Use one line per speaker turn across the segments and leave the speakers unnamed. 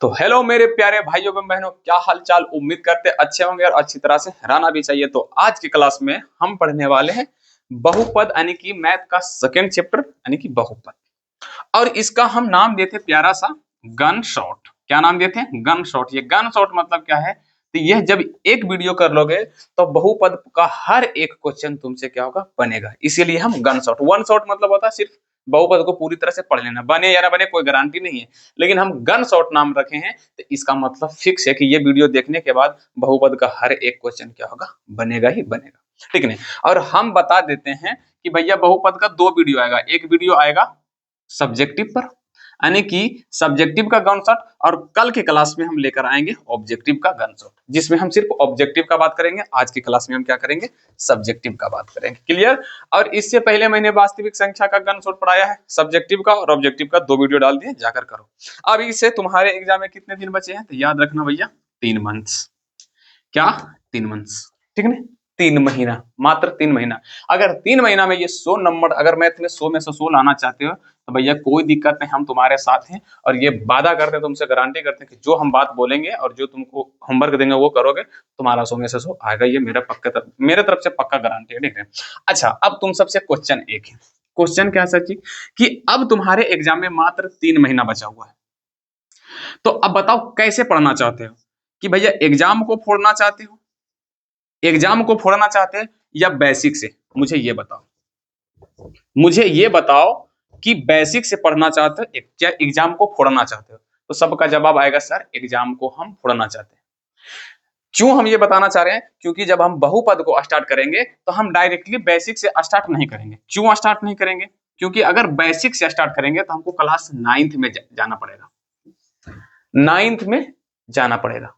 तो हेलो मेरे प्यारे भाइयों एवं बहनों, क्या हाल चाल। उम्मीद करते अच्छे होंगे और अच्छी तरह से रहना भी चाहिए। तो आज की क्लास में हम पढ़ने वाले हैं बहुपद यानी कि मैथ का सेकंड चैप्टर यानी कि बहुपद। और इसका हम नाम देते प्यारा सा गन शॉट। क्या नाम देते हैं? Gun shot. ये गन शॉट मतलब क्या है? तो यह जब एक वीडियो कर लोगे तो बहुपद का हर एक क्वेश्चन तुमसे क्या होगा? बनेगा। इसीलिए हम गन शॉट। वन शॉट मतलब होता है सिर्फ बहुपद को पूरी तरह से पढ़ लेना, बने या ना बने कोई गारंटी नहीं है, लेकिन हम गन शॉट नाम रखे हैं तो इसका मतलब फिक्स है कि ये वीडियो देखने के बाद बहुपद का हर एक क्वेश्चन क्या होगा? बनेगा ही बनेगा। ठीक है। और हम बता देते हैं कि भैया बहुपद का दो वीडियो आएगा। एक वीडियो आएगा सब्जेक्टिव पर यानी कि सब्जेक्टिव का गन शॉट, और कल के क्लास में हम लेकर आएंगे ऑब्जेक्टिव का गन शॉट, जिसमें हम सिर्फ ऑब्जेक्टिव का बात करेंगे। आज की क्लास में हम क्या करेंगे? सब्जेक्टिव का बात करेंगे। क्लियर? और इससे पहले मैंने वास्तविक संख्या का गन शॉट पढ़ाया है, सब्जेक्टिव का और ऑब्जेक्टिव का, दो वीडियो डाल दिए, जाकर करो। अब इससे तुम्हारे एग्जाम में कितने दिन बचे हैं तो याद रखना भैया, 3 मंथ्स। क्या? 3 मंथ्स। ठीक है, 3 महीना, मात्र 3 महीना। अगर 3 महीना में ये 100 नंबर, अगर मैथ में 100 में से 100 लाना चाहते हो तो भैया कोई दिक्कत नहीं, हम तुम्हारे साथ हैं। और ये वादा करते हैं, तुमसे गारंटी करते हैं कि जो हम बात बोलेंगे और जो तुमको होमवर्क देंगे वो करोगे, तुम्हारा 100 में से 100 आएगा। ये मेरे तरफ से पक्का गारंटी है। ठीक है। अच्छा, अब तुम सबसे क्वेश्चन एक है। क्वेश्चन क्या सर जी? कि अब तुम्हारे एग्जाम में मात्र 3 महीना बचा हुआ है, तो अब बताओ कैसे पढ़ना चाहते हो? कि भैया एग्जाम को फोड़ना चाहते हो, एग्जाम को फोड़ना चाहते हैं या बेसिक से? मुझे ये बताओ, मुझे ये बताओ कि बेसिक से पढ़ना चाहते हो क्या एग्जाम को फोड़ना चाहते हो? तो सबका जवाब आएगा सर एग्जाम को हम फोड़ना चाहते हैं। क्यों हम ये बताना चाह रहे हैं? क्योंकि जब हम बहुपद को स्टार्ट करेंगे तो हम डायरेक्टली बेसिक से स्टार्ट नहीं करेंगे। क्यों स्टार्ट नहीं करेंगे? क्योंकि अगर बेसिक से स्टार्ट करेंगे तो हमको क्लास 9th में जाना पड़ेगा, 9th में जाना पड़ेगा।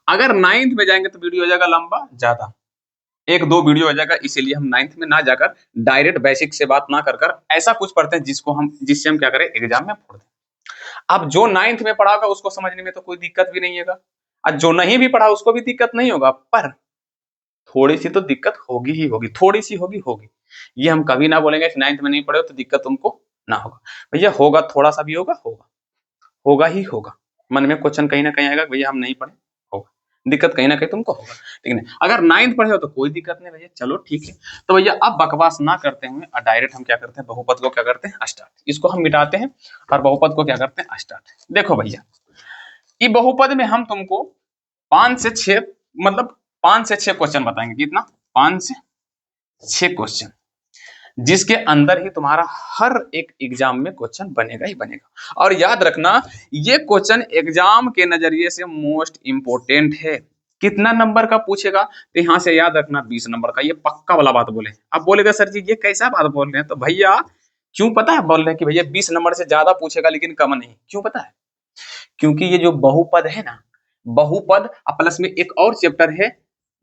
अगर 9th में जाएंगे तो वीडियो हो जाएगा लंबा ज्यादा, एक दो वीडियो हो जाएगा। इसीलिए हम 9th में ना जाकर डायरेक्ट बेसिक से बात ना कर ऐसा कुछ पढ़ते हैं जिससे हम क्या करें? एग्जाम में फोड़ दें। अब जो 9th में पढ़ा होगा उसको समझने में तो कोई दिक्कत भी नहीं होगा, और जो नहीं भी पढ़ा उसको भी दिक्कत नहीं होगा, पर थोड़ी सी तो दिक्कत होगी ही होगी, थोड़ी सी होगी। ये हम कभी ना बोलेंगे कि 9th में नहीं पढ़े हो तो दिक्कत तुमको ना होगा। भैया होगा, थोड़ा सा भी होगा, होगा ही होगा। मन में क्वेश्चन कहीं ना कहीं आएगा, भैया हम नहीं पढ़े, होगा दिक्कत कहीं ना कहीं तुमको होगा। ठीक है। अगर 9th पढ़े हो तो कोई दिक्कत नहीं भैया, चलो ठीक है। तो भैया अब बकवास ना करते हुए डायरेक्ट हम क्या करते हैं? बहुपद को क्या करते हैं? स्टार्ट। इसको हम मिटाते हैं और बहुपद को क्या करते हैं? स्टार्ट। देखो भैया, ये बहुपद में हम तुमको 5 से 6 मतलब 5 से 6 क्वेश्चन बताएंगे। कितना? 5 से 6 क्वेश्चन, जिसके अंदर ही तुम्हारा हर एक एग्जाम में क्वेश्चन बनेगा ही बनेगा। और याद रखना, ये क्वेश्चन एग्जाम के नजरिए से मोस्ट इंपोर्टेंट है। कितना नंबर का पूछेगा? तो यहां से याद रखना 20 नंबर का। ये पक्का वाला बात बोले। अब बोलेगा सर जी ये कैसा बात बोल रहे हैं? तो भैया क्यों पता है बोल रहे हैं कि भैया 20 नंबर से ज्यादा पूछेगा लेकिन कम नहीं? क्यों पता है? क्योंकि ये जो बहुपद है ना, बहुपद प्लस में एक और चैप्टर है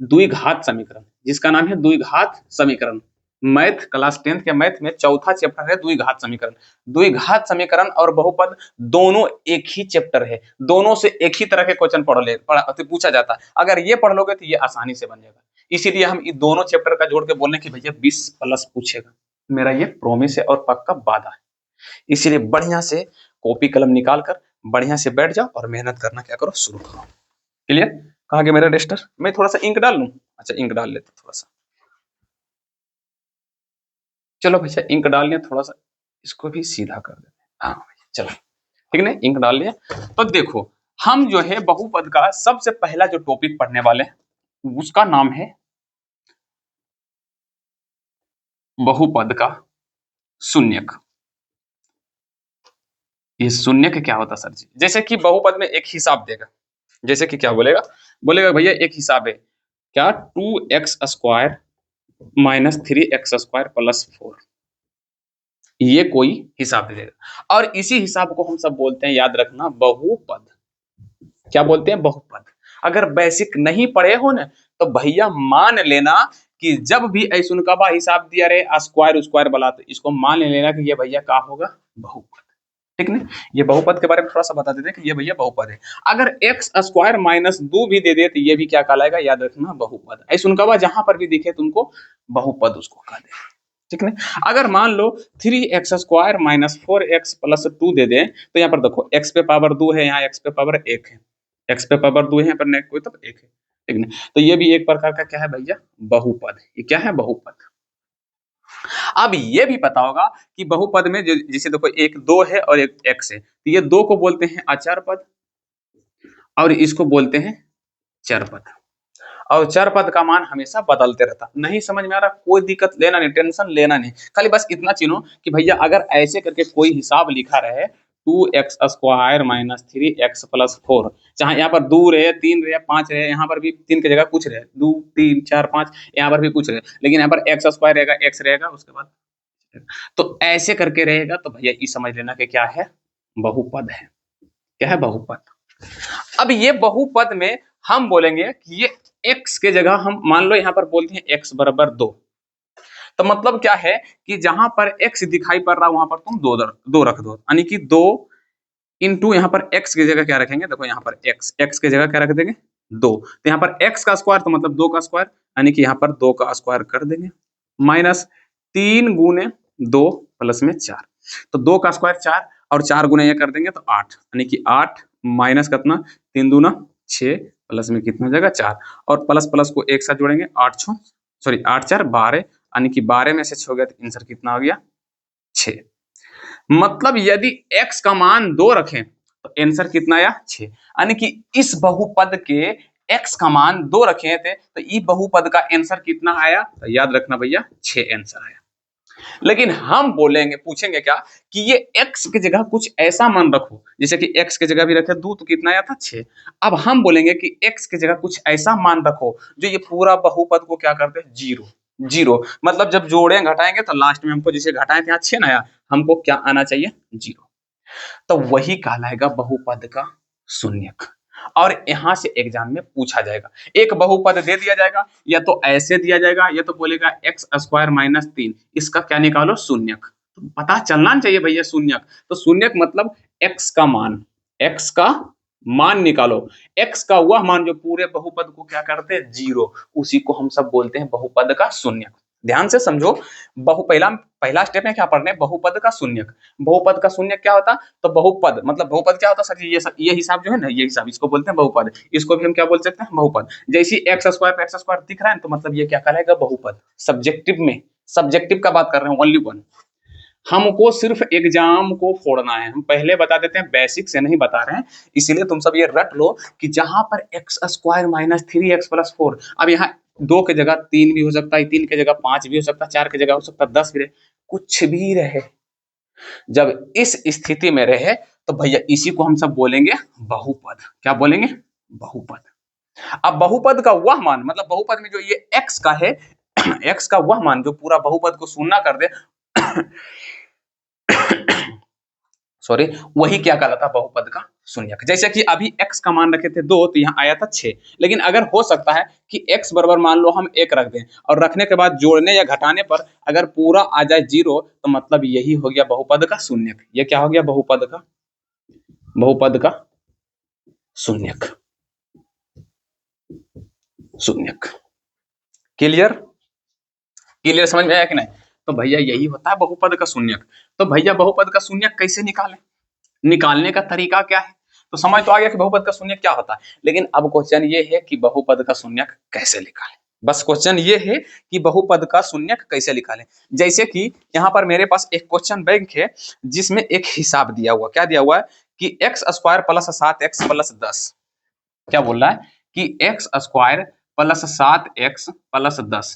द्विघात समीकरण, जिसका नाम है द्विघात समीकरण। मैथ क्लास 10th के मैथ में चौथा चैप्टर है द्विघात समीकरण। द्विघात समीकरण और बहुपद दोनों एक ही चैप्टर है, दोनों से एक ही तरह के क्वेश्चन पूछा जाता है। अगर ये पढ़ लोगे तो ये आसानी से बन जाएगा। इसीलिए हम इन दोनों चैप्टर का जोड़ के बोलने की भैया 20 प्लस पूछेगा, मेरा ये प्रॉमिस है और पक्का वादा है। इसीलिए बढ़िया से कॉपी कलम निकाल कर बढ़िया से बैठ जाओ और मेहनत करना क्या करो? शुरू करो। क्लियर? कहा गया मेरा रजिस्टर? मैं थोड़ा सा इंक डाल लूं? अच्छा इंक डाल लेते थोड़ा सा। चलो भैया इंक डाल लिया, थोड़ा सा इसको भी सीधा कर देते हैं। हाँ चलो ठीक है ना, इंक डाल लिया। तो देखो हम जो है बहुपद का सबसे पहला जो टॉपिक पढ़ने वाले हैं उसका नाम है बहुपद का शून्यक। ये शून्यक क्या होता सर जी? जैसे कि बहुपद में एक हिसाब देगा, जैसे कि क्या बोलेगा? बोलेगा भैया एक हिसाब है क्या? 2x square minus 3x square plus 4। ये कोई हिसाब दे देगा और इसी हिसाब को हम सब बोलते हैं, याद रखना, बहुपद। क्या बोलते हैं? बहुपद। अगर बेसिक नहीं पढ़े हो ना तो भैया मान लेना कि जब भी ऐसुनकबा हिसाब दिया रहे स्क्वायर स्क्वायर वाला, तो इसको मान लेना कि ये भैया क्या होगा? बहुपद। ठीक है। ये बहुपद के बारे में थोड़ा सा बता देते हैं कि ये भैया बहुपद है। अगर x स्क्वायर माइनस 2 भी दे दे तो ये भी क्या कहलाएगा? याद रखना बहुपद। ऐसुनकबा जहां पर भी दिखे तुमको बहुपद उसको कह दे। ठीक है। अगर मान लो 3x² माइनस 4x प्लस 2 दे दें तो यहाँ पर देखो x पे पावर 2 है, यहाँ x पे पावर 1 है, x पे पावर 2 है, यहाँ पर नहीं कोई तो 1 है, ठीक है। तो ये भी एक प्रकार का क्या है भैया, बहुपद। ये क्या है, बहुपद। अब ये भी पता होगा कि बहुपद में जो जैसे देखो एक 2 है और एक x है, तो ये 2 को बोलते हैं अचर पद और इसको बोलते हैं चर पद। और चर पद का मान हमेशा बदलते रहता। नहीं समझ में आ रहा, कोई दिक्कत लेना नहीं, टेंशन लेना नहीं, खाली बस इतना चिन्हो कि भैया अगर ऐसे करके कोई हिसाब लिखा रहे 2x² माइनस 3x प्लस 4, चाहे यहाँ पर 2 रहे, 3 रहे, 5 रहे, यहाँ पर भी 3 की जगह कुछ रहे, 2 3 4 5, यहाँ पर भी कुछ रहे, लेकिन यहाँ पर x² रहेगा, x रहेगा, उसके बाद तो ऐसे करके रहेगा, तो भैया ये समझ लेना कि क्या है, बहुपद है। क्या है, बहुपद। अब ये बहुपद में हम बोलेंगे कि ये x के जगह हम मान लो यहाँ पर बोलते हैं x बराबर 2, तो मतलब क्या है कि जहां पर x दिखाई पड़ रहा है वहां पर तुम 2 रख दो, यानी कि 2 इंटू यहाँ पर x की जगह क्या रखेंगे, देखो यहाँ पर x की जगह क्या रख देंगे 2, तो यहाँ पर x का स्क्वायर तो मतलब 2 का स्क्वायर, यानी कि यहाँ पर 2 का स्क्वायर कर देंगे, माइनस 3 गुने 2 प्लस में 4, तो 2 का स्क्वायर 4 और 4 गुने ये कर देंगे तो 8, यानी कि 8 माइनस कितना 3 दूना 6 प्लस में कितना हो जाएगा 4, और प्लस प्लस को एक साथ जोड़ेंगे 8 4 12, यानी कि 12 में से 6 गया तो आंसर कितना हो गया 6। मतलब यदि x का मान 2 रखें तो आंसर कितना आया 6, यानी कि इस बहुपद के x का मान 2 रखे थे तो इस बहुपद का आंसर कितना आया, तो याद रखना भैया 6 आंसर आया। लेकिन हम बोलेंगे, पूछेंगे क्या कि ये x की जगह कुछ ऐसा मान रखो, जैसे कि x की जगह भी रखे 2 तो कितना आया था 6। अब हम बोलेंगे कि x की जगह कुछ ऐसा मान रखो जो ये पूरा बहुपद को क्या करते हैं, जीरो, मतलब जब जोड़े घटाएंगे तो लास्ट में हमको जैसे घटाए थे 6 ना आया, हमको क्या आना चाहिए 0, तो वही कहलाएगा बहुपद का शून्यक। और यहां से एग्जाम में पूछा जाएगा, एक बहुपद दे दिया जाएगा, या तो ऐसे दिया जाएगा या तो बोलेगा x² माइनस 3, इसका क्या निकालो शून्यक, तो पता चलना चाहिए भैया शून्यक, तो शून्यक मतलब x का मान निकालो, x का वह मान जो पूरे बहुपद को क्या करते हैं 0, उसी को हम सब बोलते हैं बहुपद का शून्यक। ध्यान से समझो, पहला स्टेप में क्या पढ़ने, बहुपद का शून्यक। बहुपद का शून्यक क्या होता, तो बहुपद मतलब बहुपद क्या होता सर, ये हिसाब जो है ना, ये हिसाब इसको बोलते हैं बहुपद, इसको भी हम क्या बोल सकते हैं बहुपद। जैसे x² दिख रहा है तो मतलब ये क्या कहलाएगा बहुपद। सब्जेक्टिव का बात कर रहे हैं, ओनली वन, हमको सिर्फ एग्जाम को फोड़ना है, हम पहले बता देते हैं, बेसिक से नहीं बता रहे हैं, इसीलिए तुम सब ये रट लो कि जहां पर x² माइनस 3x प्लस 4, अब यहाँ 2 की जगह 3 भी हो सकता है, 3 की जगह 5 भी हो सकता है, 4 की जगह हो सकता है 10 भी रहे, कुछ भी रहे, जब इस स्थिति में रहे तो भैया इसी को हम सब बोलेंगे बहुपद। क्या बोलेंगे, बहुपद। अब बहुपद का वह मान, मतलब बहुपद में जो ये x का है x का वह मान जो पूरा बहुपद को शून्य कर दे सॉरी, वही क्या कहलाता बहुपद का शून्यक। जैसे कि अभी x का मान रखे थे 2 तो यहाँ आया था 6, लेकिन अगर हो सकता है कि x बराबर मान लो हम 1 रख दें और रखने के बाद जोड़ने या घटाने पर अगर पूरा आ जाए 0, तो मतलब यही हो गया बहुपद का शून्यक। ये क्या हो गया, बहुपद का शून्यक। क्लियर समझ में आया कि नहीं, तो भैया यही होता है बहुपद का शून्यक। तो भैया बहुपद का शून्यक कैसे निकालने का तरीका क्या है, तो समझ तो आ गया कि बहुपद का शून्यक क्या होता है। लेकिन अब क्वेश्चन ये है कि बहुपद का शून्यक कैसे निकालें, बस क्वेश्चन ये है कि बहुपद का शून्यक कैसे निकालें। जैसे कि यहाँ पर मेरे पास एक क्वेश्चन बैंक है जिसमें एक हिसाब दिया हुआ, क्या दिया हुआ है कि x² प्लस 7x प्लस 10, क्या बोल रहा है कि x² प्लस 7x प्लस 10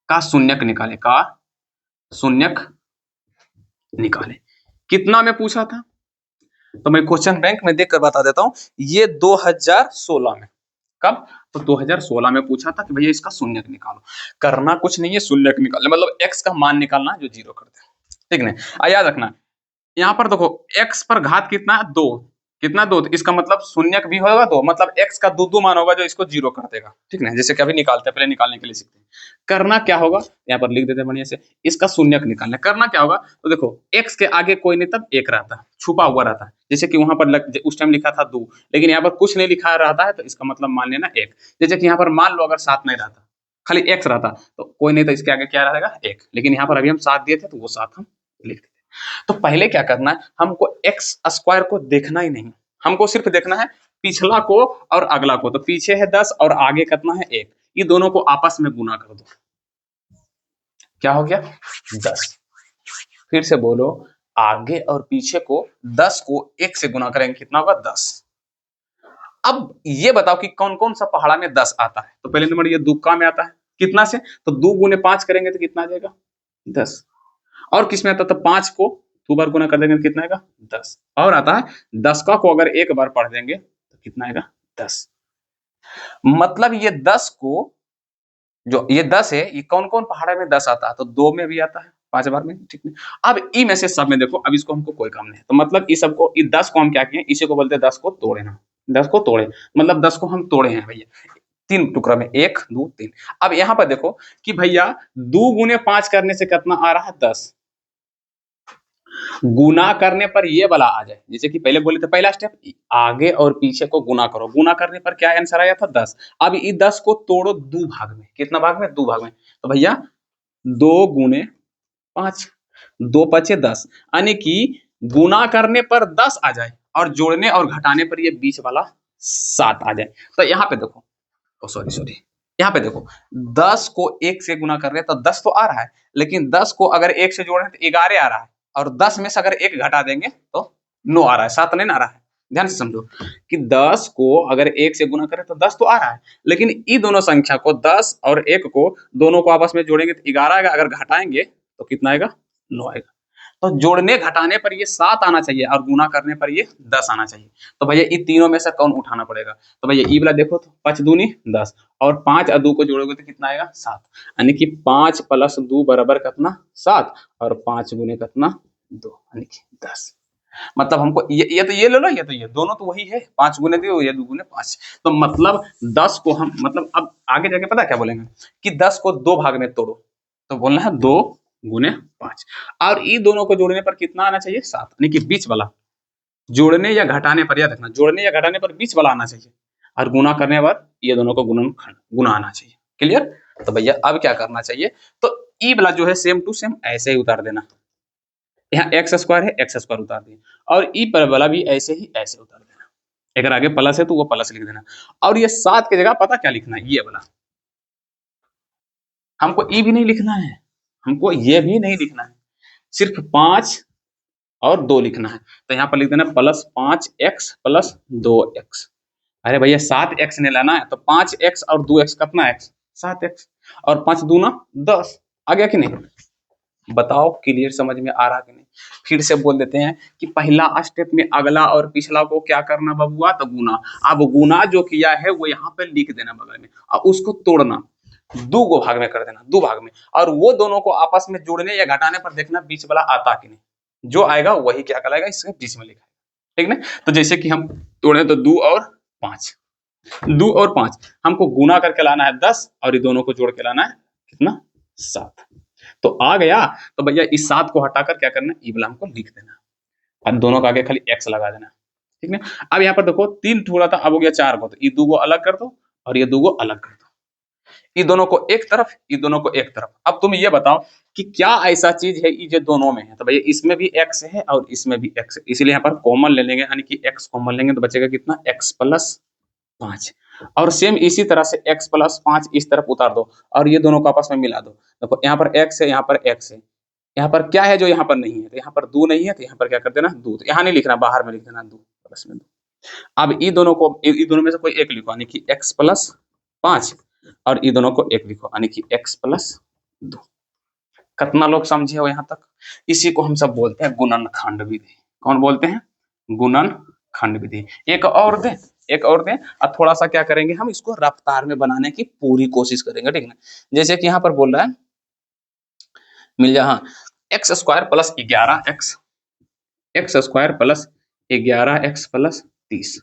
का शून्यक निकाले। कितना में पूछा था, तो मैं क्वेश्चन बैंक में देख कर बता देता हूं, ये 2016 में, कब, तो 2016 में पूछा था कि भैया इसका शून्यक निकालो। करना कुछ नहीं है, शून्यक निकालने मतलब x का मान निकालना जो 0 कर दे, ठीक नहीं। याद रखना यहाँ पर देखो x पर घात कितना है 2, कितना 2, तो इसका मतलब शून्यक भी होगा 2, मतलब x का 2 मान होगा जो इसको 0 कर देगा, ठीक ना। जैसे कि अभी निकालते हैं, पहले निकालने के लिए सीखते हैं। करना क्या होगा, यहाँ पर लिख देते हैं बढ़िया से, इसका शून्यक निकालना। करना क्या होगा, तो देखो x के आगे कोई नहीं तब 1 रहता, छुपा हुआ रहता है, जैसे कि वहां पर उस टाइम लिखा था 2, लेकिन यहाँ पर कुछ नहीं लिखा रहता है तो इसका मतलब मान लेना 1। जैसे कि यहाँ पर मान लो अगर 7 नहीं रहता, खाली x रहता तो कोई नहीं, तो इसके आगे क्या रहेगा 1, लेकिन यहाँ पर अभी हम 7 दिए थे तो वो 7 हम लिख देते। तो पहले क्या करना है, हमको x स्क्वायर को देखना ही नहीं, हमको सिर्फ देखना है पिछला को और अगला को। तो पीछे है 10 और आगे कितना है 1, ये दोनों को आपस में गुना कर दो, क्या हो गया 10। फिर से बोलो, आगे और पीछे को 10 को 1 से गुना करेंगे कितना होगा 10। अब ये बताओ कि कौन कौन सा पहाड़ा में 10 आता है। तो पहले नंबर ये दुक्का में आता है, कितना से, तो 2 गुने 5 करेंगे तो कितना आ जाएगा 10। और किस में आता है, तो 5 को 2 बार गुना कर देंगे तो कितना आएगा 10। और आता है 10 का को अगर एक बार पढ़ देंगे तो कितना आएगा 10। मतलब ये 10 को, जो ये 10 है, ये कौन कौन पहाड़ा में 10 आता है, तो 2 में भी आता है, 5 बार में, ठीक है। अब ई में से सब में देखो, अब इसको हमको कोई काम नहीं है, तो मतलब इस सबको, इस 10 को हम क्या किए, इसी को बोलते हैं 10 को तोड़े ना, 10 को तोड़े, मतलब 10 को हम तोड़े हैं भैया 3 टुकड़ा में, 1 2 3। अब यहाँ पर देखो कि भैया 2 गुने 5 करने से कितना आ रहा है 10, गुना करने पर ये वाला आ जाए, जैसे कि पहले बोले थे पहला स्टेप, आगे और पीछे को गुना करो, गुना करने पर क्या आंसर आया था 10। अब इस 10 को तोड़ो 2 भाग में, कितना भाग में 2 भाग में, तो भैया 2 गुने 5, 2 पचे 10, यानी कि गुना करने पर 10 आ जाए और जोड़ने और घटाने पर ये बीच वाला 7 आ जाए। तो यहाँ पे देखो, सॉरी यहाँ पे देखो, 10 को 1 से गुना कर रहे हैं तो 10 तो आ रहा है, लेकिन 10 को अगर 1 से जोड़ रहे हैं तो 11 आ रहा है, और 10 में से अगर 1 घटा देंगे तो 9 आ रहा है, 7 नहीं आ रहा है। ध्यान से समझो कि 10 को अगर 1 से गुना करें तो 10 तो आ रहा है, लेकिन इन दोनों संख्या को 10 और 1 को दोनों को आपस में जोड़ेंगे तो 11 आएगा, अगर घटाएंगे तो कितना आएगा 9 आएगा। तो जोड़ने घटाने पर ये 7 आना चाहिए और गुना करने पर ये 10 आना चाहिए। तो भैया इन तीनों में से कौन उठाना पड़ेगा, तो भैया ई वाला देखो, तो 5 दूनी 10 और 5 और 2 को जोड़ोगे तो कितना आएगा 7, यानी कि 5 प्लस 2 बराबर कितना 7, और 5 गुने कितना 2, यानी कि 10। मतलब हमको ये तो ये ले लो, ये तो ये दोनों तो वही है, 5 गुने 2 ये 2 गुने 5, तो मतलब 10 को हम, मतलब अब आगे जाके पता क्या बोलेंगे कि 10 को 2 भाग में तोड़ो, तो बोलना है 2 गुने 5, और ये दोनों को जोड़ने पर कितना आना चाहिए 7, यानी कि बीच वाला, जोड़ने या घटाने पर, याद रखना जोड़ने या घटाने पर बीच वाला आना चाहिए, और गुना करने पर ये दोनों को गुना आना चाहिए। क्लियर। तो भैया अब क्या करना चाहिए, तो ई वाला जो है सेम टू सेम ऐसे ही उतार देना, यहाँ एक्स स्क्वायर है एक्स स्क्वायर उतार दिए, और ई पर वाला भी ऐसे ही ऐसे उतार देना, अगर आगे प्लस है तो वो प्लस लिख देना, और ये 7 की जगह पता क्या लिखना है, ये वाला, हमको ई भी नहीं लिखना है, हमको ये भी नहीं लिखना है, सिर्फ 5 और 2 लिखना है। तो यहाँ पर लिख देना प्लस 5x प्लस 2x। अरे भैया 7x ने लाना है तो 5x और 2x कितना x 7x, और 5 दूना 10, आ गया कि नहीं, बताओ क्लियर, समझ में आ रहा कि नहीं। फिर से बोल देते हैं कि पहला स्टेप में अगला और पिछला को क्या करना बबुआ, तो गुना। अब गुना जो किया है वो यहाँ पे लिख देना बगल में, और उसको तोड़ना 2 को भाग में कर देना, 2 भाग में, और वो दोनों को आपस में जोड़ने या घटाने पर देखना बीच वाला आता कि नहीं, जो आएगा वही क्या कहलाएगा, इसके बीच में लिखा है, ठीक ना। तो जैसे कि हम तोड़े तो 2 और 5, 2 और 5 हमको गुना करके लाना है 10, और ये दोनों को जोड़ के लाना है कितना 7, तो आ गया। तो भैया इस 7 को हटाकर क्या करना, ई वाला हमको लिख देना, और दोनों का आगे खाली x लगा देना, ठीक है। अब यहाँ पर देखो 3 थोड़ा था, अब हो गया 4 को, तो ये 2 को अलग कर दो और ये 2 को अलग कर दो, ये दोनों को एक तरफ, ये दोनों को एक तरफ। अब तुम ये बताओ कि क्या ऐसा चीज है ये दोनों में है, तो भैया इसमें भी x है और इसमें भी x है, इसलिए यहाँ पर कॉमन ले लेंगे, यानी कि x कॉमन लेंगे तो बचेगा कितना x प्लस 5, और सेम इसी तरह से x प्लस 5 इस तरफ उतार दो और ये दोनों को आपस में मिला दो। देखो यहाँ पर x है, यहाँ पर x है, यहाँ पर क्या है जो यहाँ पर नहीं है, तो यहाँ पर 2 नहीं है, तो यहाँ पर क्या कर देना 2, तो यहाँ नहीं लिखना, बाहर में लिख देना 2 प्लस में 2। अब ये दोनों को, ये दोनों में से कोई एक लिखो, यानी कि x प्लस 5, और ये दोनों को एक लिखो, यानी कि x प्लस 2। कितना लोग समझे हो यहाँ तक। इसी को हम सब बोलते हैं गुणनखंड विधि। कौन बोलते हैं, गुणनखंड विधि। एक और दें, एक और दें, और थोड़ा सा क्या करेंगे, हम इसको रफ्तार में बनाने की पूरी कोशिश करेंगे, ठीक है। जैसे कि यहाँ पर बोल रहा है, मिल जा, हाँ, x square plus 11x, x square plus 11x plus 30,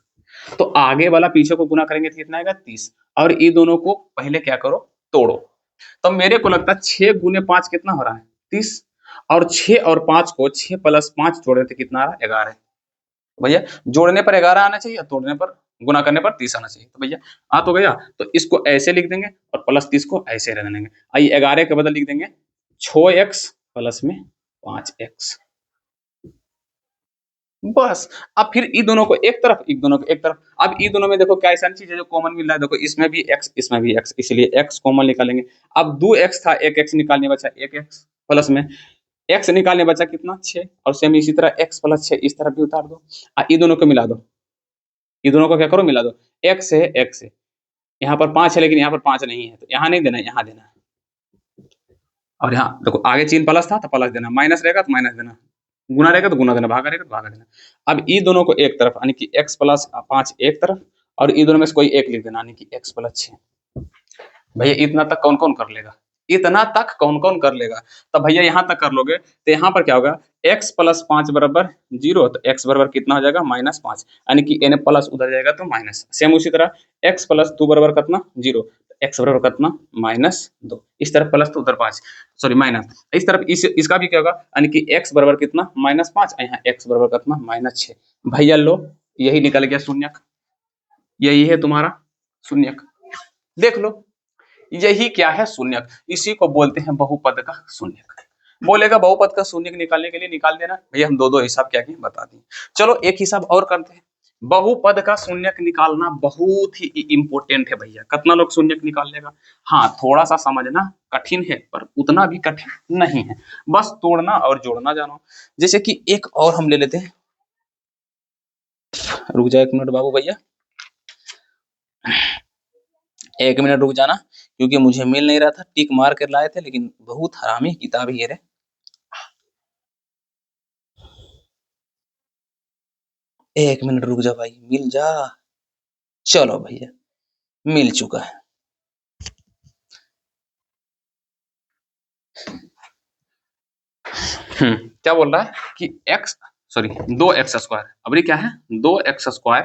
तो आगे वाला पीछे को गुना करेंगे तो कितना आएगा 30, और ये दोनों को पहले क्या करो तोड़ो। तो मेरे को लगता है 6 गुने 5 कितना हो रहा है 30, और 6 और 5 को 6 प्लस 5 जोड़े तो कितना आ रहा है 11। भैया जोड़ने पर 11 आना चाहिए, तोड़ने पर गुना करने पर 30 आना चाहिए। तो भैया आ तो गया, तो इसको ऐसे लिख देंगे और प्लस 30 को ऐसे रख देंगे। आइए 11 के बदल लिख देंगे 6x प्लस में 5x, बस। अब फिर ई दोनों को एक तरफ, ई दोनों को एक तरफ। अब ई दोनों में देखो क्या ऐसा चीज है जो कॉमन मिल रहा है, देखो इसमें भी x इसमें भी x, इसलिए x कॉमन निकालेंगे। अब 2x था, एक x निकालने बचा, एक x प्लस में x निकालने बचा कितना 6, और सेम इसी तरह x प्लस 6 इस तरफ भी उतार दो। ई दोनों को मिला दो, ई दोनों को क्या करो मिला दो, x है x है, यहाँ पर 5 है लेकिन यहाँ पर 5 नहीं है, तो यहाँ नहीं देना, यहाँ देना। और यहाँ देखो आगे चिन्ह प्लस था तो प्लस देना, माइनस रहेगा तो माइनस देना, गुना रहेगा तो गुना देना, भागा रहेगा तो भागा देना। अब ई दोनों को एक तरफ यानी कि x प्लस 5 एक तरफ, और ई दोनों में से कोई एक लिख देना यानी कि x प्लस 6। भैया इतना तक कौन कौन कर लेगा, इतना तक कौन कौन कर लेगा? तब भैया यहाँ तक कर लोगे तो यहाँ पर क्या होगा, x प्लस 5 बराबर 0, तो x बराबर कितना हो जाएगा -5, यानी कि n प्लस उधर जाएगा तो माइनस। सेम उसी तरह x प्लस 2 बराबर कितना 0, x बराबर कितना -2, इस तरफ प्लस तो उधर 5, सॉरी माइनस, इस तरफ इसका भी क्या होगा, यानी कि x बराबर कितना -5, यहाँ x बराबर कितना -6। भैया लो यही निकल गया शून्यक, यही है तुम्हारा शून्यक, देख लो यही क्या है शून्यक, इसी को बोलते हैं बहुपद का शून्यक। बोलेगा बहुपद का शून्यक निकालने के लिए निकाल देना, भैया हम दो हिसाब क्या किए बता दिए। चलो एक हिसाब और करते हैं, बहुपद का शून्यक निकालना बहुत ही इंपॉर्टेंट है भैया। कितना लोग शून्यक निकाल लेगा? हाँ थोड़ा सा समझना कठिन है पर उतना भी कठिन नहीं है, बस तोड़ना और जोड़ना जानो। जैसे कि एक और हम ले लेते हैं, रुक जाए 1 मिनट बाबू भैया, 1 मिनट रुक जाना, क्योंकि मुझे मिल नहीं रहा था, टिक मार कर लाए थे लेकिन बहुत हरामी किताब है ये रे। एक मिनट रुक जा भाई, मिल जा। चलो भैया मिल चुका है। क्या बोल रहा है कि x सॉरी 2x², अब ये क्या है 2x²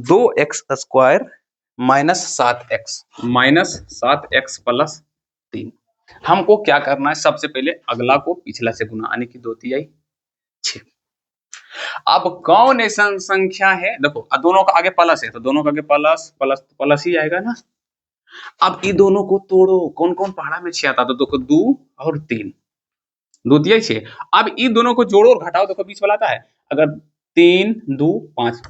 2x² -7x प्लस 3। हमको क्या करना है, सबसे पहले अगला को पिछला से गुना, यानी कि 2 तिहाई 6। अब कौन ऐसा संख्या है, देखो दोनों का आगे प्लस है तो दोनों का आगे प्लस प्लस प्लस ही आएगा ना। अब ये दोनों को तोड़ो, कौन कौन पहाड़ा में 6 आता, तो देखो 2 और 3, 2 तिहाई 6। अब ये दोनों को जोड़ो और घटाओ, देखो बीच वाला आता है, अगर 3 2 5,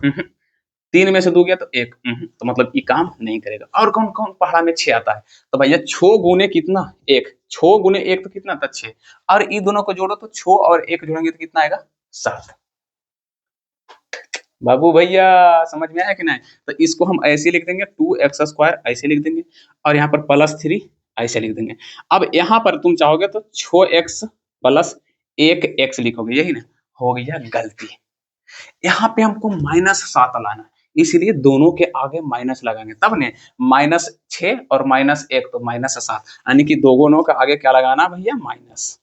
3 में से 2 गया तो 1, तो मतलब ये काम नहीं करेगा। और कौन कौन पहाड़ा में 6 आता है, तो भैया 6 गुने कितना 1, 6 गुने 1 तो कितना था 6, और ये दोनों को जोड़ो तो 6 और 1 जोड़ेंगे तो कितना आएगा 7। बाबू भैया समझ में आया कि नहीं? तो इसको हम ऐसे लिख देंगे 2x² ऐसे लिख देंगे, और यहाँ पर +3 ऐसे लिख देंगे। अब यहाँ पर तुम चाहोगे तो 6x प्लस 1x लिखोगे, यही ना, हो गया गलती। यहाँ पे हमको -7 लाना है, इसलिए दोनों के आगे माइनस लगाएंगे, तब ने -6 और -1 तो -7, यानी कि दोनों के आगे क्या लगाना भैया माइनस।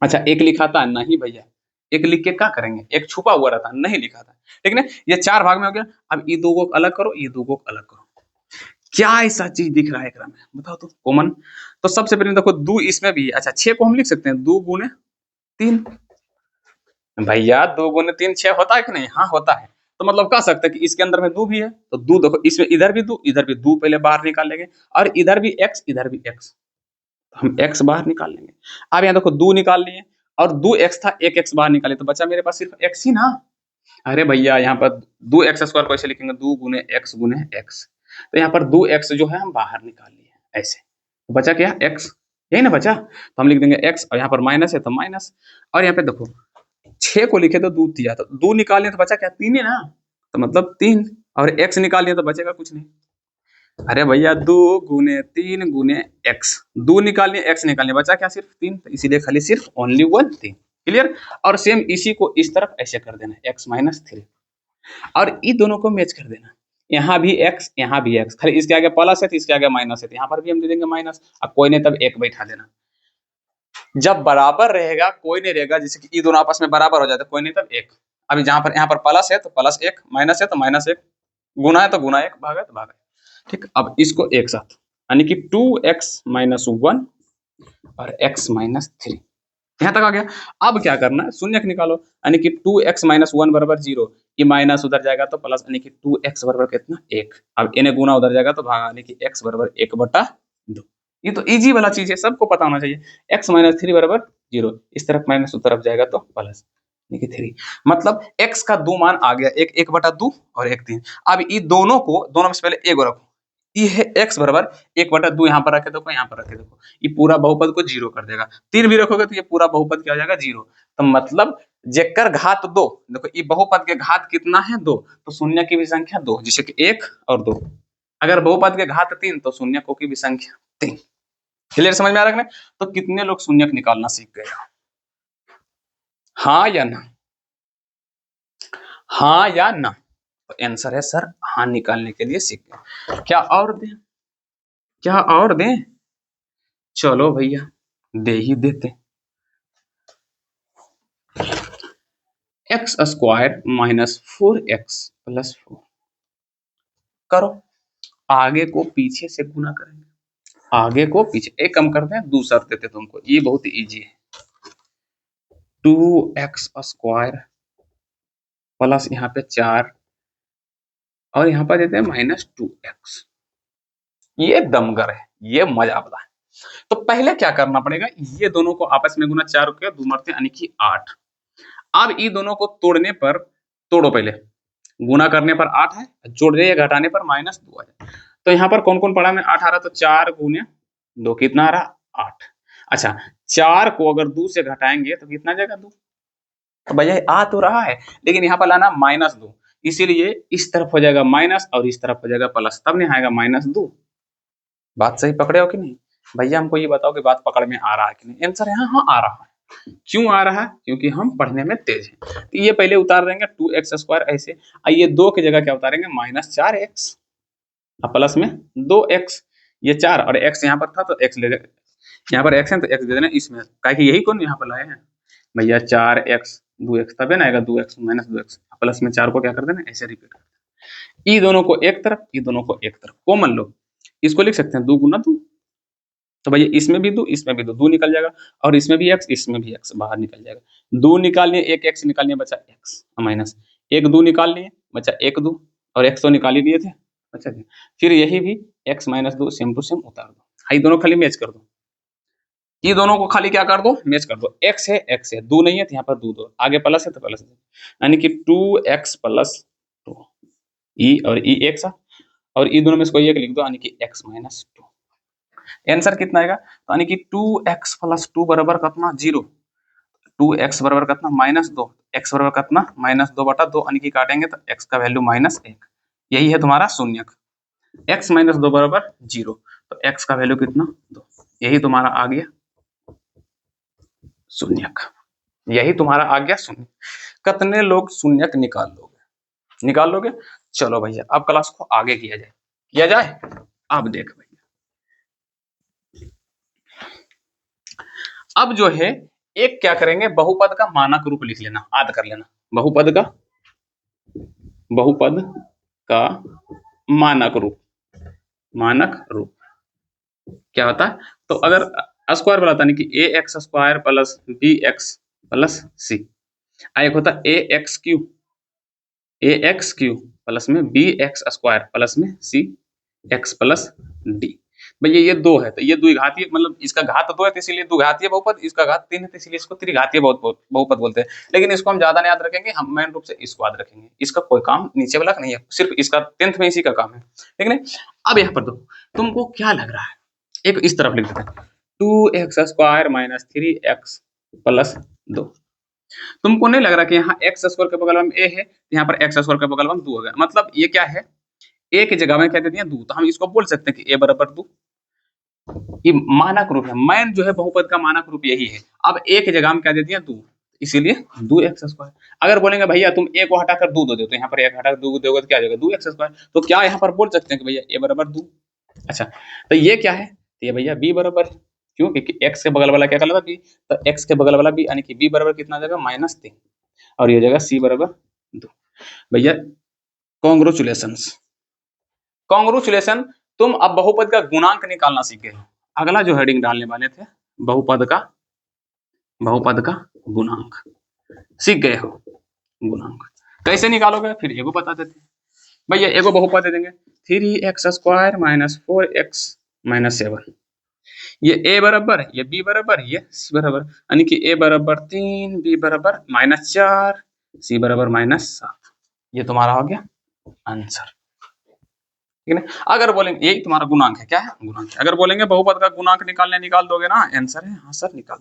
अच्छा एक लिखा था नहीं भैया, एक लिख के क्या करेंगे, एक छुपा हुआ रहता नहीं लिखा था, ठीक ना। ये 4 भाग में हो गया। अब ये दो को अलग करो, ये दो को अलग करो, क्या ऐसा चीज दिख रहा है एकरा में बताओ तो कॉमन। तो सबसे पहले देखो 2 इसमें भी, अच्छा 6 को हम लिख सकते हैं 2 गुने 3, भैया 2 गुने 3 6 होता है कि नहीं? हाँ होता है। तो मतलब कह सकते हैं कि इसके अंदर में 2 भी है, तो 2 देखो इसमें इधर भी 2 इधर भी 2 पहले बाहर निकाल लेंगे, और इधर भी x इधर भी x, हम x बाहर निकाल लेंगे। अब यहाँ देखो 2 निकाल लिए, और 2x था 1x बाहर निकाले, तो बचा मेरे पास सिर्फ x ही ना। अरे भैया यहाँ पर 2x² को ऐसे लिखेंगे 2 गुने x, तो यहाँ पर 2x जो है हम बाहर निकाल लिए ऐसे, तो बचा क्या x, यही ना बचा, तो हम लिख देंगे x, और यहाँ पर माइनस है तो माइनस, और यहाँ पे देखो 6 को लिखे तो 2 दिया, तो 2 निकालिए तो बचा क्या 3 है ना, तो मतलब 3, और x निकालिए तो बचेगा कुछ नहीं। अरे भैया 2 गुने 3 गुने x, 2 निकालिए x निकालिए, बचा क्या सिर्फ 3, तो इसीलिए खाली सिर्फ ओनली 1 3, क्लियर। और सेम इसी को इस तरफ ऐसे कर देना x -3, और ये दोनों को मैच कर देना, यहाँ भी x यहाँ भी x, खाली इसके आगे प्लस है तो इसके आगे माइनस है, तो यहाँ पर भी हम दे देंगे माइनस। अब कोई नहीं तब 1 बैठा देना, जब बराबर रहेगा कोई नहीं रहेगा, जैसे कि ये दोनों आपस में बराबर हो जाते कोई नहीं तब 1। अभी जहां पर यहाँ पर प्लस है तो +1, माइनस है तो -1, गुना है तो गुना 1, भागा है तो भागा, ठीक। अब इसको एक साथ, यानी कि 2x - 1 और x -3, यहाँ तक आ गया। अब क्या करना है, शून्यक निकालो, यानी कि 2x माइनस 1 बराबर 0। ये माइनस उधर जाएगा तो प्लस, यानी कि 2x बराबर कितना 1। अब इन्हें गुना उधर जाएगा तो भाग, यानी कि x बराबर 1/2। ये तो इजी वाला चीज है, सबको पता होना चाहिए। x माइनस 3 बराबर 0, इस तरफ माइनस उस तरफ जाएगा तो प्लस, यानी कि 3। मतलब x का दो मान आ गया, एक 1/2 और एक 3। अब ये दोनों को, दोनों में से पहले एक रखो, ये है x बराबर 1/2, यहाँ पर रखे देखो, यहाँ पर रखे देखो, ये पूरा बहुपद को जीरो कर देगा। 3 भी रखोगे तो ये पूरा बहुपद क्या हो जाएगा, जीरो। तो मतलब जेकर घात 2, देखो ये बहुपद के घात कितना है 2, तो शून्य की भी संख्या 2, जैसे कि 1 और 2। अगर बहुपद के घात 3 तो शून्यकों की भी संख्या 3। क्लियर, समझ में आ रहा है? तो कितने लोग शून्यक निकालना सीख गए? हाँ या ना? हाँ या ना? तो आंसर है सर हाँ, निकालने के लिए सीख गए। क्या और दें? क्या और दें? चलो भैया दे ही देते। X square minus 4x plus 4 करो। आगे को पीछे से गुना करेंगे, आगे को पीछे, एक कम करते हैं, दूसरा देते तुमको, ये बहुत इजी है। 2x स्क्वायर प्लस यहाँ पे 4 और यहाँ पर देते हैं माइनस 2x। ये दमगर है, ये मजा आता है। तो पहले क्या करना पड़ेगा, ये दोनों को आपस में गुना, 4 के 2 मरते यानी कि 8। अब ये दोनों को तोड़ने पर, तोड़ो पहले, गुना करने पर 8 है, जोड़ने या घटाने पर -2 है। तो यहाँ पर कौन कौन पड़ा में 8 आ रहा, तो 4 गुने 2 कितना आ रहा 8। अच्छा, 4 को अगर 2 से घटाएंगे तो कितना जाएगा 2। तो भैया आ तो रहा है, लेकिन यहाँ पर लाना -2, इसीलिए इस तरफ हो जाएगा माइनस और इस तरफ हो जाएगा प्लस, तब नहीं आएगा -2। बात सही पकड़े हो कि नहीं? भैया हमको ये बताओ कि बात पकड़ में आ रहा है कि नहीं? आंसर यहाँ हाँ आ रहा है। क्यों आ रहा है? क्योंकि हम पढ़ने में तेज हैं। तो ये पहले उतार देंगे 2x स्क्वायर ऐसे, ये 2 की जगह क्या उतारेंगे -4x, अब प्लस में 2x, ये 4 और x यहाँ पर था तो x ले, यहाँ पर x है तो x दे देना इसमें, क्या कि यही कौन यहाँ पर लाए हैं भैया, 4x 2x, तब ना आएगा 2x माइनस 2x, प्लस में 4 को क्या कर देना ऐसे रिपीट कर देना। ये दोनों को एक तरफ, ये दोनों को एक तरफ कॉमन लो, इसको लिख सकते हैं 2 गुना 2। तो भैया इसमें भी 2, इसमें भी 2, 2 निकल जाएगा, और इसमें भी x, इसमें भी x बाहर निकल जाएगा। 2 निकाल लिए, एक x निकाल लिए, बचा x माइनस, एक 2 निकाल लिए, बचा एक 2, और x तो निकाल ही लिए थे, बचा क्या? फिर यही भी x माइनस 2 सेम टू सेम उतार दो, ये दोनों खाली मैच कर दो, ये दोनों को खाली क्या कर दो, मैच कर दो। x है 2 नहीं है तो यहाँ पर 2 दो, आगे प्लस है तो प्लस, यानी कि 2x प्लस 2, ई और ई x, और ई दोनों में से कोई एक लिख दो, यानी कि x माइनस 2। आंसर कितना आएगा, तो यानी कि 2x प्लस 2 बराबर कितना 0, 2x बराबर कितना -2, x बराबर कितना -2/2, यानी कि काटेंगे तो x का वैल्यू -1। यही है तुम्हारा शून्यक, x -2 बराबर 0, तो x का वैल्यू कितना 2, यही तुम्हारा आ गया शून्यक, यही तुम्हारा आ गया शून्य। कितने लोग शून्यक निकाल लोगे, निकाल लोगे? चलो भैया अब क्लास को आगे किया जाए, किया जाए। अब देख भैया, अब जो है एक क्या करेंगे, बहुपद का मानक रूप लिख लेना, याद कर लेना, बहुपद का, बहुपद का मानक रूप, मानक रूप क्या होता है? तो अगर स्क्वायर वाला था, कि A X square plus B X plus C, एक होता है ए एक्स क्यू प्लस में बी एक्स स्क्वायर प्लस में सी एक्स प्लस डी। भैया ये 2 है तो ये द्विघातीय, मतलब इसका घात 2 है तो इसीलिए द्विघातीय बहुपद, इसका घात 3 है तो इसीलिए इसको त्रिघातीय बहुपद बोलते हैं। लेकिन इसको हम ज्यादा नहीं याद रखेंगे, हम मेन रूप से इसको याद रखेंगे, इसका कोई काम नीचे वाला नहीं है, सिर्फ इसका 10th में इसी का काम है, ठीक है। अब यहाँ पर दो, तुमको क्या लग रहा है, एक इस तरफ लिख देते हैं 2x square minus 3x plus 2। तुमको नहीं लग रहा कि यहाँ x स्क्वायर के बगल में a है, यहाँ पर x स्क्वायर के बगल में 2 हो गया, मतलब ये क्या है, a की जगह में क्या दे दिया 2, तो हम इसको बोल सकते हैं कि a बराबर 2। ये मानक रूप है, मैन जो है बहुपद का मानक रूप यही है। अब a की जगह में क्या दे दिया 2, इसीलिए 2x स्क्वायर। अगर बोलेंगे भैया तुम a को हटाकर 2 दो दे, तो यहाँ पर 1 हटाकर 2 दोगे तो क्या आ जाएगा 2x स्क्वायर। तो क्या यहाँ पर बोल सकते हैं कि भैया a बराबर 2। अच्छा, तो ये क्या है, तो ये भैया b बराबर है, क्यों? क्योंकि x के बगल वाला क्या कहलाता b, तो x के बगल वाला b, यानी कि b बराबर कितना आ जाएगा -3, और ये जगह c बराबर 2। भैया कॉन्ग्रेचुलेशंस, कॉन्ग्रेचुलेशन, तुम अब बहुपद का गुणांक निकालना सीख गए हो। अगला जो हेडिंग डालने वाले थे, बहुपद का बहुपद का गुणांक। सीख गए हो गुणांक कैसे निकालोगे, फिर एगो बता देते हैं भैया। एगो बहुपद दे देंगे 3x² माइनस 4x माइनस 7, ये a बराबर, ये b बराबर, ये c बराबर, यानी कि a बराबर 3, b बराबर -4, c बराबर -7। ये तुम्हारा हो गया आंसर, ठीक है ना। अगर बोलेंगे यही तुम्हारा गुणांक है, क्या है गुणांक है। अगर बोलेंगे बहुपद का गुणांक निकाल दोगे ना, आंसर है, हाँ सर निकाल।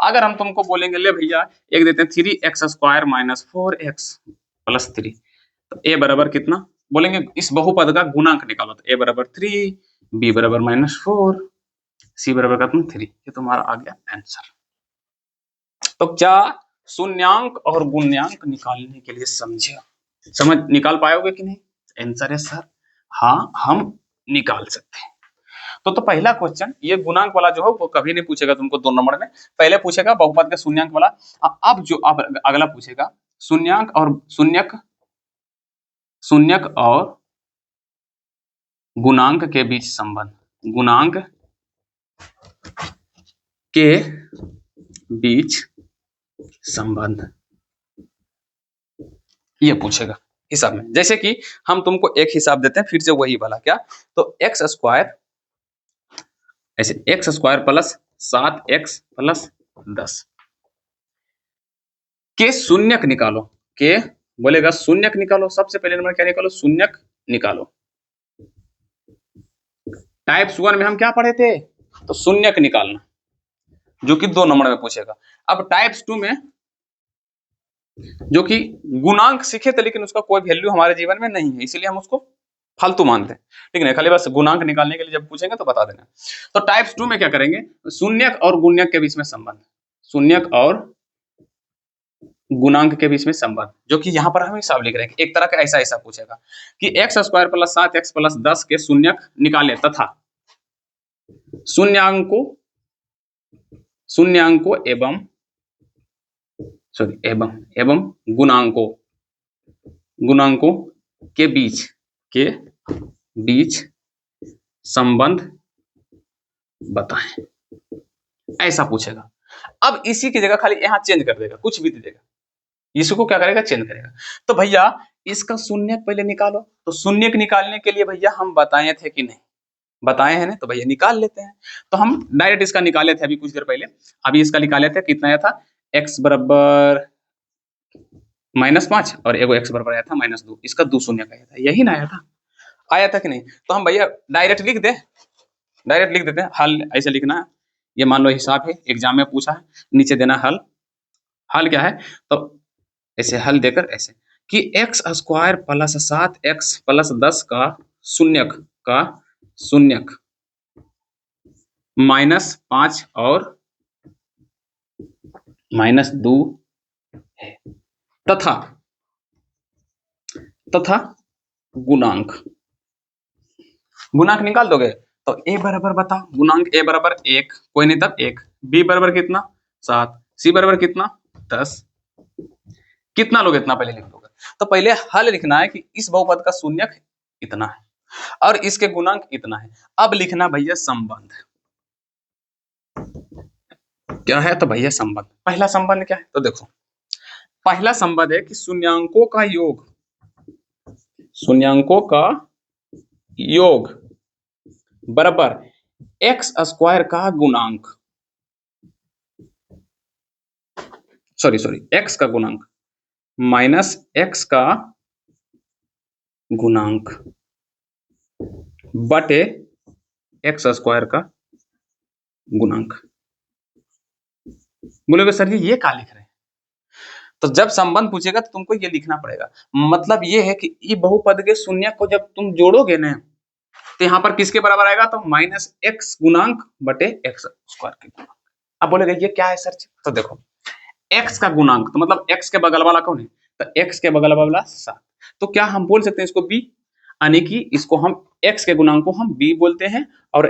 अगर हम तुमको बोलेंगे ले भैया एक देते हैं 3x² माइनस 4x प्लस 3, तो a बराबर कितना, बोलेंगे इस बहुपद का गुणांक निकालो, तो a बराबर 3, b बराबर -4, c बराबर कितना 3। ये तुम्हारा आ गया आंसर। तो क्या शून्यांक और गुणांक निकालने के लिए समझ निकाल पाओगे कि नहीं? आंसर है सर हाँ, हम निकाल सकते हैं। तो पहला क्वेश्चन, ये गुणांक वाला जो है वो कभी नहीं पूछेगा तुमको 2 नंबर में, पहले पूछेगा बहुपद के शून्यांक वाला। अब अगला पूछेगा शून्यक और गुणांक के बीच संबंध, गुणांक के बीच संबंध ये पूछेगा हिसाब में। जैसे कि हम तुमको एक हिसाब देते हैं फिर से वही वाला, क्या, तो x² ऐसे x² प्लस 7x प्लस 10 के शून्यक निकालो। के बोलेगा शून्यक निकालो, सबसे पहले नंबर क्या निकालो, शून्यक निकालो। टाइप्स 1 में हम क्या पढ़े थे, तो शून्यक निकालना, जो कि 2 नंबर में पूछेगा। अब टाइप्स 2 में जो कि गुणांक सीखे थे लेकिन उसका कोई वैल्यू हमारे जीवन में नहीं है, इसलिए हम उसको फालतू मानते हैं, ठीक है, खाली बस गुणांक निकालने के लिए जब पूछेंगे तो बता देना। तो टाइप्स 2 में क्या करेंगे, शून्यक और गुण्यक के बीच में संबंध, शून्यक और गुणांक के बीच में संबंध, जो कि यहाँ पर हम हिसाब लिख रहे हैं। एक तरह का ऐसा पूछेगा कि x² प्लस 7x प्लस 10 के शून्यक निकाले तथा शून्यांकों एवं गुणांकों के बीच संबंध बताएं, ऐसा पूछेगा। अब इसी की जगह खाली यहाँ चेंज कर देगा, कुछ भी दे देगा, इसको क्या करेगा, चेंज करेगा। तो भैया इसका शून्यक पहले निकालो, तो शून्यक निकालने के लिए भैया हम बताए थे कि नहीं, बताए हैं ना, तो भैया निकाल लेते हैं। तो हम डायरेक्ट इसका निकाले थे अभी कुछ देर पहले, अभी इसका निकाले थे, कितना आया था, x बराबर -5 और एगो x बराबर आया था -2, इसका 2 शून्यक आया था, यही ना आया था कि नहीं। तो हम भैया डायरेक्ट लिख देते हैं, हल ऐसे लिखना है, ये मान लो हिसाब है, एग्जाम में पूछा है, नीचे देना हल क्या है, तो ऐसे हल देकर ऐसे कि x² प्लस 7x प्लस 10 का शून्यक -5 और -2 है, तथा गुणांक निकाल दोगे तो a बराबर बताओ, गुणांक a बराबर 1, कोई नहीं तब 1, b बराबर कितना 7, c बराबर कितना 10, कितना लोगे इतना पहले लिख दोगे। तो पहले हल लिखना है कि इस बहुपद का शून्यक इतना है और इसके गुणांक इतना है। अब लिखना भैया संबंध क्या है, तो भैया संबंध, पहला संबंध क्या है, तो देखो पहला संबंध है कि शून्यांकों का योग बराबर x² का गुणांक, x का गुणांक माइनस x का गुणांक बटे x² का गुणांक। बोलोगे सर जी ये क्या लिख रहे हैं, तो जब संबंध पूछेगा तो तुमको ये लिखना पड़ेगा। मतलब ये है कि ये बहुपद के शून्यक को जब तुम जोड़ोगे ना, तो यहाँ पर किसके बराबर आएगा, तो -x गुणांक बटे x² के गुणांक। अब बोलेगा ये क्या है सर जी, तो देखो x का गुणांक तो मतलब x के बगल वाला कौन है, तो x के बगल वाला 7, तो क्या हम बोल सकते हैं इसको b, यानी कि इसको हम x के गुणांक को हम b बोलते हैं और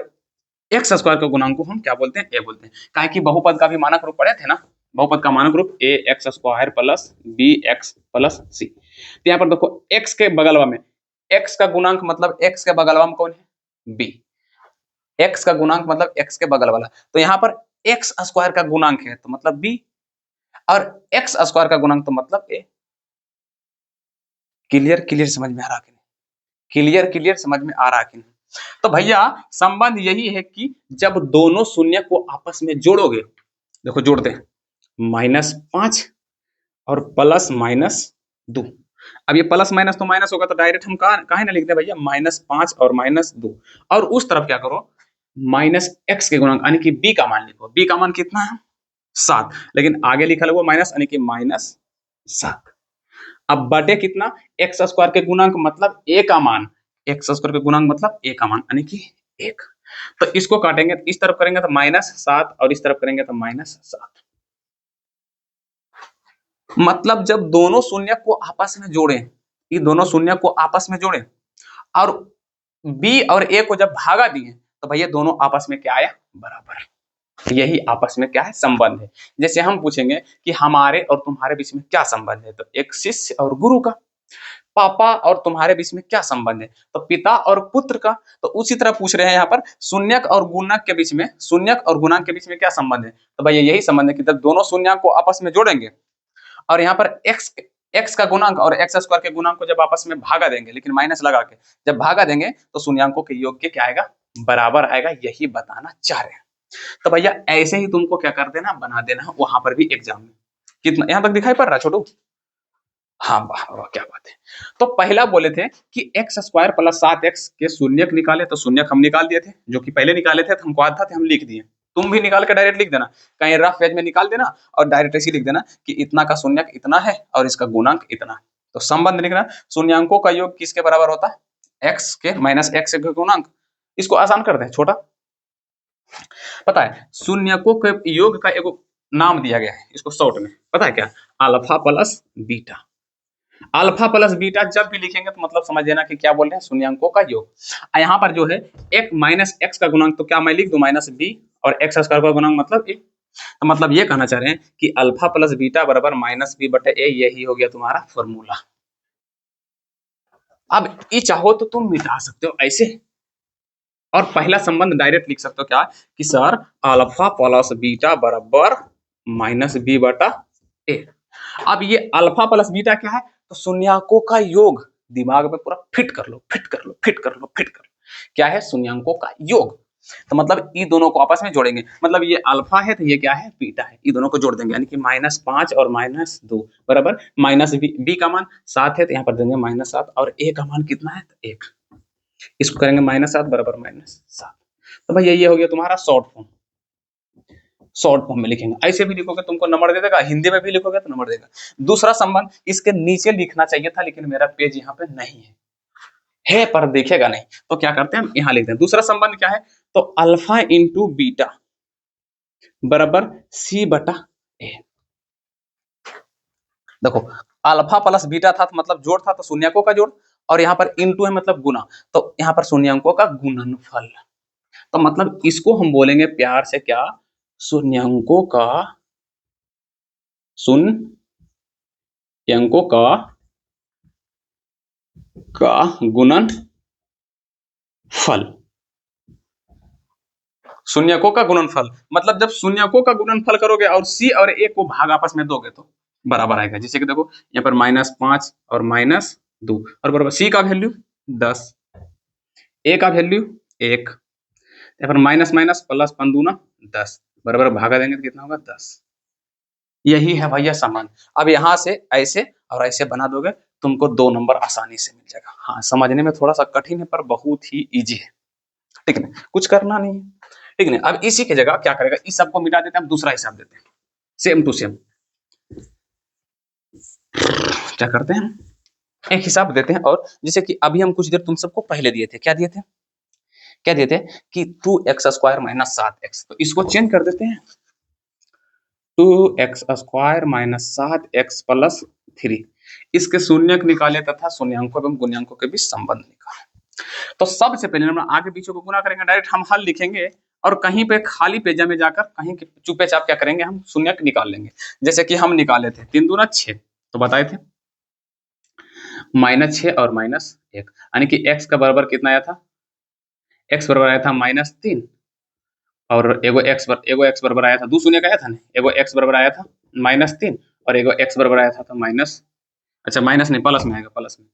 x² के गुणांक को हम क्या बोलते हैं, a बोलते हैं। काहे कि बहुपद का भी मानक रूप पढ़े थे ना, बहुपद का मानक रूप ax² plus bx plus c। तो यहाँ पर देखो x के बगलवा में x का गुणांक मतलब x के बगलवा में कौन है, b, x का गुणांक मतलब x के बगल वाला, तो यहाँ पर एक्स स्क्वायर का गुणांक है तो मतलब बी, और एक्स स्क्वायर का गुणांक तो मतलब ए। क्लियर क्लियर समझ में आ रहा कि नहीं? क्लियर क्लियर समझ में आ रहा कि नहीं? तो भैया संबंध यही है कि जब दोनों शून्य को आपस में जोड़ोगे, देखो जोड़ते हैं, -5 और +-2। अब ये प्लस माइनस तो माइनस होगा तो डायरेक्ट हम काहे ना लिखते हैं भैया, -5 और -2, और उस तरफ क्या करो, -x के गुणांक यानी कि b का मान लिखो। b का मान कितना है? 7, लेकिन आगे लिखा हुआ माइनस यानी कि -7। अब बटे कितना, एक्स स्क्वायर के गुणांक मतलब a का मान, एक्स स्क्वायर के गुणांक मतलब a का मान यानी कि 1। तो इसको काटेंगे, इस तरफ करेंगे तो -7 और इस तरफ करेंगे तो -7। मतलब जब दोनों शून्य को आपस में जोड़े, ये दोनों शून्य को आपस में जोड़े और b और a को जब भागा दिए तो भैया दोनों आपस में क्या आया, बराबर। यही आपस में क्या है, संबंध है। जैसे हम पूछेंगे कि हमारे और तुम्हारे बीच में क्या संबंध है, तो एक शिष्य और गुरु का। पापा और तुम्हारे बीच में क्या संबंध है, तो पिता और पुत्र का। तो उसी तरह पूछ रहे हैं यहाँ पर शून्यक और गुणक के बीच में, शून्यक और गुणांक के बीच में क्या संबंध है, तो भैया यही संबंध है कि जब दोनों शून्यक को आपस में जोड़ेंगे और यहाँ पर एक्स का गुणांक और एक्स स्क्वायर के गुणांक को जब आपस में भागा देंगे, लेकिन माइनस लगा के जब भागा देंगे तो शून्यंकों के योग के क्या आएगा, बराबर आएगा। यही बताना चाह रहे हैं। तो भैया ऐसे ही तुमको क्या कर देना, बना देना वहां पर भी एग्जाम में। कितना यहाँ तक दिखाई पड़ रहा है छोटू? हाँ वाह वाह क्या बात है। तो पहला बोले थे कि एक्स स्क्वायर प्लस 7x के शून्यक निकाले, तो शून्यक हम निकाल दिए थे, जो कि पहले निकाले थे तो हमको आता थे, हम लिख दिए। तुम भी निकाल के डायरेक्ट लिख देना, कहीं रफ पेज में निकाल देना और डायरेक्ट ऐसे लिख देना कि इतना का शून्यक इतना है और इसका गुणांक इतना है। तो संबंध लिखना, शून्यंकों का योग किसके बराबर होता है, एक्स के माइनस एक्स के गुणांक। इसको आसान कर दें, छोटा पता है, शून्यकों के योग का एक नाम दिया गया है, इसको शॉर्ट में पता है क्या, alpha plus beta. Alpha plus beta जब भी लिखेंगे तो मतलब समझ लेना कि क्या बोल रहे हैं, शून्यंकों का योग। यहाँ पर जो है एक माइनस एक्स का गुणांक, तो क्या मैं लिख दूं -b, और एक्स स्क्वायर का गुणांक मतलब a। तो मतलब ये कहना चाह रहे हैं कि अल्फा प्लस बीटा बराबर -b/a, यही हो गया तुम्हारा फॉर्मूला। अब ये चाहो तो तुम मिटा सकते हो ऐसे, और पहला संबंध डायरेक्ट लिख सकते हो क्या, कि सर अल्फा प्लस बीटा बराबर -b/a। अब ये अल्फा प्लस बीटा क्या है, तो शून्यंकों का योग। दिमाग में पूरा फिट कर लो, फिट कर लो, फिट कर लो, फिट कर लो, क्या है, शून्यंकों का योग। तो मतलब ये दोनों को आपस में जोड़ेंगे, मतलब ये अल्फा है तो ये क्या है, बीटा है, ये दोनों को जोड़ देंगे यानी कि -5 और -2 बराबर -b का मान 7 है तो यहाँ पर देंगे -7, और a का मान कितना है, तो 1। इसको करेंगे -7 बराबर -7। तो भाई ये हो गया तुम्हारा शॉर्ट फॉर्म। शॉर्ट फॉर्म में लिखेंगे, ऐसे भी लिखोगे तुमको नंबर दे देगा, हिंदी में भी लिखोगे तो नंबर देगा। दूसरा संबंध इसके नीचे लिखना चाहिए था, लेकिन मेरा पेज यहाँ पे नहीं है पर देखेगा नहीं, तो क्या करते हैं हम यहाँ लिखते हैं। दूसरा संबंध क्या है, तो अल्फा इंटू बीटा बराबर c/a। देखो अल्फा प्लस बीटा था तो मतलब जोड़ था, तो शून्यकों का जोड़, और यहाँ पर इंटू है मतलब गुना, तो यहाँ पर शून्यकों का गुणनफल। तो मतलब इसको हम बोलेंगे प्यार से क्या, शून्यंकों का, शून्यंकों का गुणनफल। शून्यकों का गुणनफल मतलब जब शून्यकों का गुणनफल करोगे और c और a को भाग आपस में दोगे तो बराबर आएगा। जैसे कि देखो यहाँ पर -5 और -2 और बराबर c का वैल्यू 10, a का वैल्यू 1, यहाँ पर माइनस माइनस प्लस 5 दूना 10 बराबर भागा देंगे तो कितना होगा 10। यही है भैया समान। अब यहाँ से ऐसे और ऐसे बना दोगे, तुमको 2 नंबर आसानी से मिल जाएगा। हाँ समझने में थोड़ा सा कठिन है पर बहुत ही इजी है, ठीक है, कुछ करना नहीं है, ठीक है। अब इसी की जगह क्या करेगा, इस सबको मिटा देते हैं, हम दूसरा हिसाब देते हैं, सेम टू सेम। क्या करते हैं, एक हिसाब देते हैं, और जैसे कि अभी हम कुछ देर तुम सबको पहले दिए थे, क्या दिए थे, क्या दिए थे कि 2x स्क्वायर माइनस 7x, तो इसको चेंज कर देते हैं, 2x square minus 7x plus 3। इसके शून्यक निकाले तथा शून्यंकों एवं गुण्यांकों के बीच संबंध निकाले। तो सबसे पहले हम आगे पीछे को गुना करेंगे, डायरेक्ट हम हल लिखेंगे, और कहीं पे खाली पेजा में जाकर कहीं चुपे चाप क्या करेंगे, हम शून्यक निकाल लेंगे। जैसे कि हम निकाले थे 3 दूना 6, तो बताए थे -6 और -1, यानी कि x का बराबर कितना आया था, x बराबर आया था -3, और एगो एक्स बराबर आया था, 2 शून्य का आया था ना, एगो एक्स बराबर आया था -3 और एगो एक्स बराबर आया था तो माइनस, अच्छा माइनस नहीं प्लस में आएगा, प्लस में,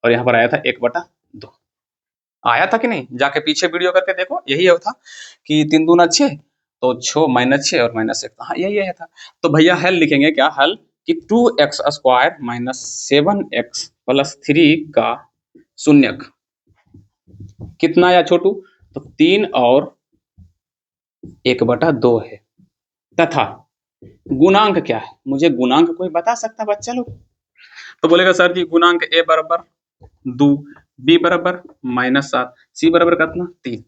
और यहाँ पर आया था 1/2 आया था कि नहीं, जाके पीछे वीडियो करके देखो, यही था कि 3 दूना 6 तो 6 -6 और -1, हाँ यही आया था। तो भैया हल लिखेंगे क्या, हल कि 2x² -7x + 3 का शून्यक कितना आया छोटू, तो 3 और 1/2 है, तथा गुणांक क्या है, मुझे गुणांक कोई बता सकता बच्चा लोग, तो बोलेगा सर जी गुणांक a बराबर 2, b बराबर -7, c बराबर कितना 3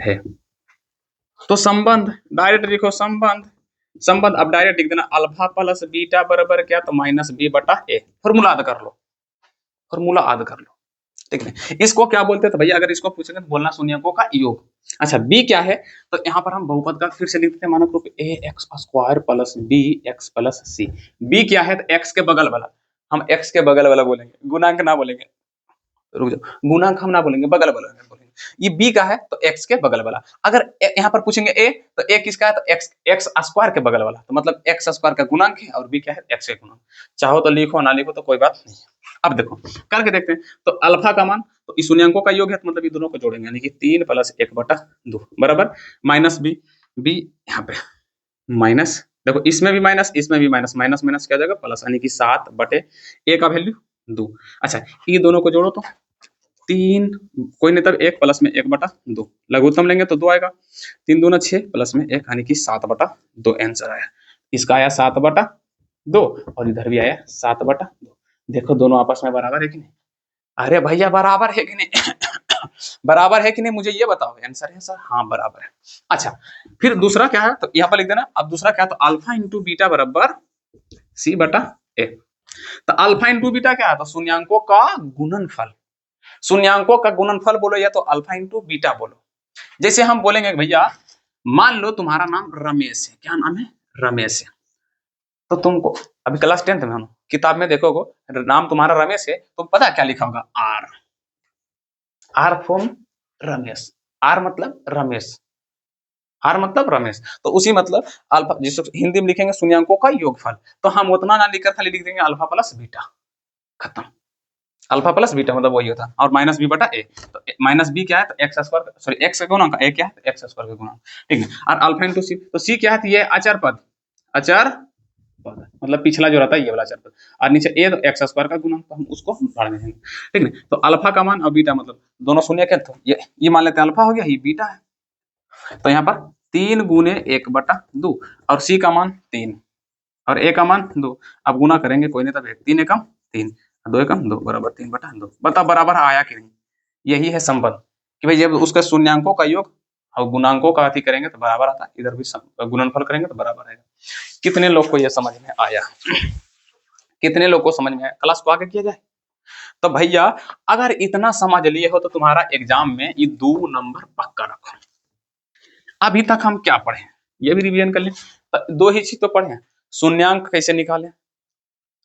है। तो संबंध डायरेक्ट लिखो, संबंध अब डायरेक्ट लिख देना, अल्फा प्लस बीटा बराबर क्या, तो -b/a, फॉर्मूला याद कर लो, फॉर्मूला याद कर लो, ठीक है। इसको क्या बोलते हैं, तो भैया अगर इसको पूछेंगे तो बोलना शून्यकों का योग। अच्छा b क्या है, तो यहाँ पर हम बहुपद का फिर से लिखते हैं, मानक रूप ax² + bx + c। b क्या है, तो x के बगल वाला, हम x के बगल वाला बोलेंगे, गुणांक ना बोलेंगे, रुक जाओ, गुणांक हम ना बोलेंगे, बगल वाला बोलेंगे। ये b का है तो x के बगल वाला, अगर यहाँ पर पूछेंगे a तो a किसका है, तो x² के बगल वाला, तो मतलब x² का गुणांक है और b क्या है, x के गुणांक। चाहो तो लिखो, ना लिखो तो कोई बात नहीं। अब देखो करके देखते हैं, तो अल्फा का मान, तो इस शून्यंकों का योग है, तो मतलब ये दोनों को जोड़ेंगे, यानी कि 3 + 1/2 बराबर -b, b यहाँ पे माइनस, देखो इसमें भी माइनस, इसमें भी माइनस, माइनस माइनस क्या हो जाएगा प्लस, यानी कि 7/a का वैल्यू 2। अच्छा ये दोनों को जोड़ो तो 3, कोई नहीं, तब 1 प्लस में 1/2, लघुत्तम लेंगे तो 2 आएगा, 3 दूना 6 प्लस में 1 यानी कि 7/2 आंसर आया। इसका आया 7/2 और इधर भी आया 7/2। देखो दोनों आपस में बराबर है कि नहीं, अरे भैया बराबर है कि नहीं बराबर है कि नहीं, मुझे ये बताओ, आंसर है सर, हाँ बराबर है। अच्छा फिर दूसरा क्या है, तो यहाँ पर लिख देना, अब दूसरा क्या है, तो अल्फा इंटू बीटा बराबर c/a। तो अल्फा इंटू बीटा क्या है, तो शून्यंकों का गुणनफल, शून्यंकों का गुणनफल बोलो या तो अल्फा इंटू बीटा बोलो। जैसे हम बोलेंगे भैया, मान लो तुम्हारा नाम रमेश है, क्या नाम है, रमेश है, तो तुमको अभी क्लास 10th में हम किताब में देखोगे नाम तुम्हारा रमेश है, तो पता क्या लिखा होगा, आर फॉर्म रमेश, आर मतलब रमेश, आर मतलब रमेश, तो उसी मतलब अल्फा, जिसको हिंदी में लिखेंगे शून्यंकों का योगफल, तो हम उतना ना लिखकर खाली लिख देंगे अल्फा प्लस बीटा, खत्म। अल्फा प्लस बीटा मतलब वही होता है, और -b/a, तो -b क्या है, तो x², सॉरी x का गुणांक, a क्या है, तो x² का गुणांक, ठीक है। और अल्फा इंटू c, तो c क्या है, तो ये अचर पद, अचर पद मतलब पिछला जो रहता है ये वाला अचर पद, और नीचे a तो x² का गुणांक, तो हम उसको बढ़ा देंगे, ठीक है। तो अल्फा का मान और बीटा मतलब दोनों शून्य के, तो ये मान लेते हैं अल्फा हो गया, ये बीटा है, तो यहाँ पर 3 गुने 1/2 और c का मान 3 और a का मान 2, अब गुना करेंगे कोई नहीं, तब 3 एकम 3, 2 एकम 2 बराबर 3/2, बताओ बराबर आया कि नहीं। यही है संबंध कि भाई जब उसके शून्यंकों का योग और गुणांकों का अति करेंगे तो बराबर आता है, इधर भी गुणनफल करेंगे तो बराबर आएगा। कितने लोग को यह समझ में आया, कितने लोग को समझ में आया, क्लास को आगे किया जाए। तो भैया अगर इतना समझ लिए हो तो तुम्हारा एग्जाम में ये 2 नंबर पक्का रखो। अभी तक हम क्या पढ़े, ये भी रिवीजन कर लें, तो 2 ही चीज तो पढ़े, शून्यांक कैसे निकालें।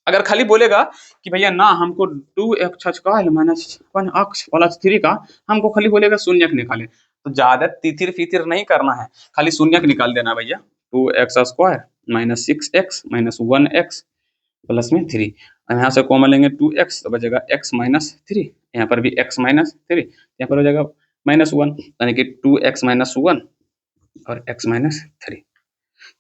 अगर खाली बोलेगा कि भैया ना हमको 2x² + 3 का, हमको खाली बोलेगा शून्यक निकाले, तो ज्यादा तिथिर फितिर नहीं करना है, खाली शून्यक निकाल देना भैया, 2x² - 6x - 1x प्लस में 3, यहाँ से कॉमन लेंगे 2x तो बचेगा x - 3, यहाँ पर भी x - 3, यहाँ पर हो जाएगा -1, यानी कि 2x - 1 और x - 3,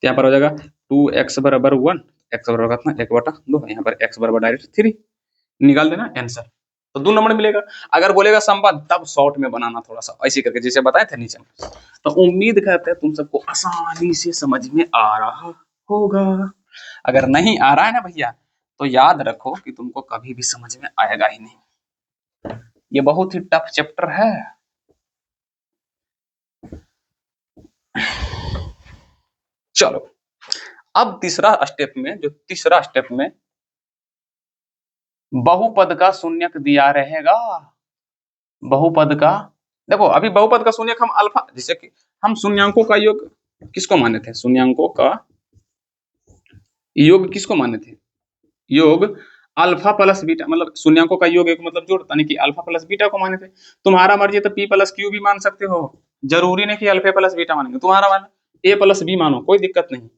यहाँ पर हो जाएगा 2x बराबर 1, x बराबर कितना 1/2, यहाँ पर x बराबर डायरेक्ट 3 निकाल देना आंसर, तो 2 नंबर मिलेगा। अगर बोलेगा संबंध तब शॉर्ट में बनाना, थोड़ा सा ऐसे करके जैसे बताए थे नीचे में। तो उम्मीद करते हैं तुम सबको आसानी से समझ में आ रहा होगा, अगर नहीं आ रहा है ना भैया तो याद रखो कि तुमको कभी भी समझ में आएगा ही नहीं, ये बहुत ही टफ चैप्टर है। चलो अब तीसरा स्टेप में बहुपद का शून्यक दिया रहेगा, बहुपद का, देखो अभी बहुपद का शून्यक हम अल्फा, जैसे कि हम शून्यंकों का योग किसको माने थे, शून्यंकों का योग किसको माने थे, योग अल्फा प्लस बीटा, मतलब शून्यंकों का योग एक मतलब जोड़, यानी कि अल्फा प्लस बीटा को माने थे। तुम्हारा मर्जी तो p + q भी मान सकते हो, जरूरी नहीं कि अल्फा प्लस बीटा मानेंगे, तुम्हारा मानो ए प्लस बी मानो, कोई दिक्कत नहीं,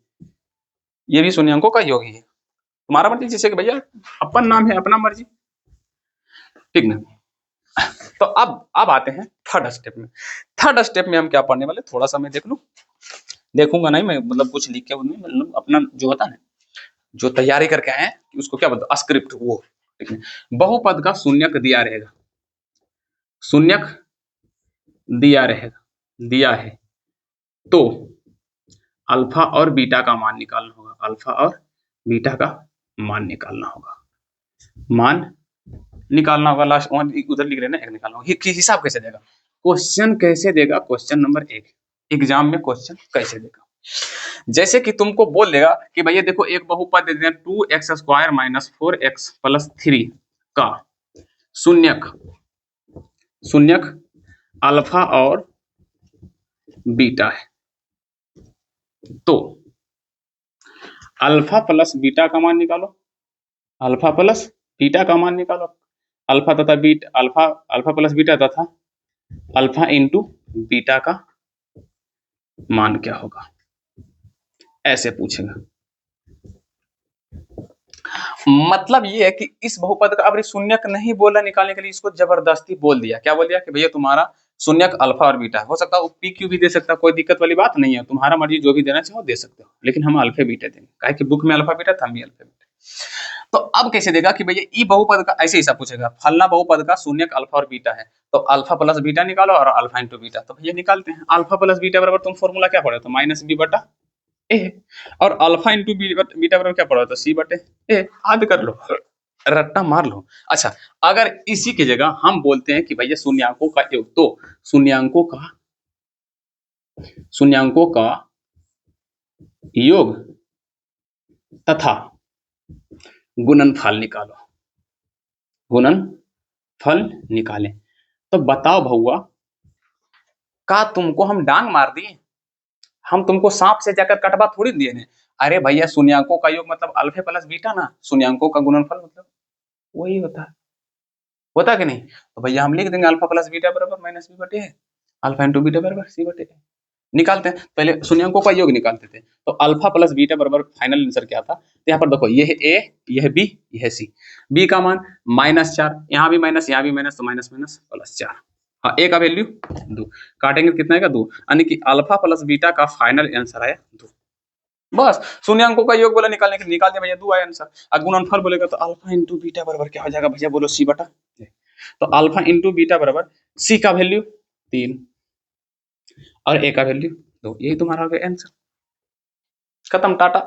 ये भी शून्यंकों का योग ही है, तुम्हारा मर्जी, जैसे कि भैया अपन नाम है अपना मर्जी, ठीक ना। तो अब आते हैं थर्ड स्टेप में। थर्ड स्टेप में हम क्या पढ़ने वाले, थोड़ा सा मैं देख लूं, देखूंगा नहीं मैं, मतलब कुछ लिख के उनमें, मतलब अपना जो होता है ना, जो तैयारी करके आए हैं उसको क्या बोलते हैं, स्क्रिप्ट, वो ठीक है। बहुपद का शून्यक दिया रहेगा, शून्यक दिया रहेगा, दिया है, तो अल्फा और बीटा का मान निकालना होगा, अल्फा और बीटा का मान निकालना होगा, मान निकालना होगा, लास्ट उधर लिख रहे हैं ना, एक निकालना होगा। हिसाब कैसे देगा, क्वेश्चन कैसे देगा, क्वेश्चन नंबर 1 एग्जाम में क्वेश्चन कैसे देगा, जैसे कि तुमको बोल देगा कि भैया देखो एक बहुपद दे दें 2x² माइनस 4x प्लस 3 का शून्यक, शून्यक अल्फा और बीटा है, तो अल्फा प्लस बीटा का मान निकालो, अल्फा प्लस बीटा का मान निकालो, अल्फा तथा beta, alpha alpha plus beta तथा अल्फा इंटू बीटा का मान क्या होगा, ऐसे पूछेगा। मतलब ये है कि इस बहुपद का, अब शून्यक नहीं बोला निकालने के लिए, इसको जबरदस्ती बोल दिया, क्या बोल दिया कि भैया तुम्हारा शून्यक अल्फा और बीटा हो सकता है, पी क्यू भी दे सकता है, कोई दिक्कत वाली बात नहीं है, तुम्हारा मर्जी जो भी देना चाहो दे सकते हो, लेकिन हम अल्फा बीटा देंगे, काहे कि बुक में अल्फा बीटा था, हम भी अल्फा बीटा। तो अब कैसे देगा कि भैया ई बहुपद का, ऐसे हिसाब पूछेगा, फलना बहुपद का शून्यक अल्फा और बीटा है, तो अल्फा प्लस बीटा निकालो और अल्फा इंटू बीटा, तो भैया निकालते हैं, अल्फा प्लस बीटा बराबर तुम फॉर्मूला क्या पढ़े, तो माइनस बी बटा ए, और अल्फा इंटू बीटा बराबर क्या पढ़ा, तो सी बटे ए, याद कर लो, रट्टा मार लो। अच्छा, अगर इसी की जगह हम बोलते हैं कि भैया शून्यांकों का योग, तो शून्यांकों का योग तथा गुणनफल निकालो, गुणनफल निकालें, तो बताओ भौआ, का तुमको हम डांग मार दिए, हम तुमको सांप से जाकर कटवा थोड़ी दिए ने, अरे भैया शून्यांकों का योग मतलब अल्फा प्लस बीटा ना, शून्यांकों का गुणनफल मतलब वही होता कि नहीं, तो भैया हम लिख देंगे अल्फा प्लस बीटा बराबर माइनस बी बटे है, अल्फा इंटू बीटा बराबर सी बटे है। निकालते हैं, पहले शून्यांकों का योग निकालते थे, तो अल्फा प्लस बीटा बराबर फाइनल आंसर क्या था, तो यहाँ पर देखो ये है ए, ये है बी, ये है सी, बी का मान -4, यहाँ भी माइनस, यहाँ भी माइनस, तो माइनस माइनस प्लस 4, हाँ ए का वैल्यू 2, काटेंगे कितना आएगा 2, यानी कि अल्फा प्लस बीटा का फाइनल आंसर आया 2, बस शून्यांकों का योग बोला निकालने के लिए, निकाल दिया भैया 2 आया आंसर। अब गुणनफल बोलेगा तो अल्फा इंटू बीटा बराबर क्या हो जाएगा भैया, बोलो सी बटा, तो अल्फा इंटू बीटा बराबर सी का वैल्यू 3 और ए का वैल्यू 2, यही तुम्हारा हो गया आंसर, खत्म, टाटा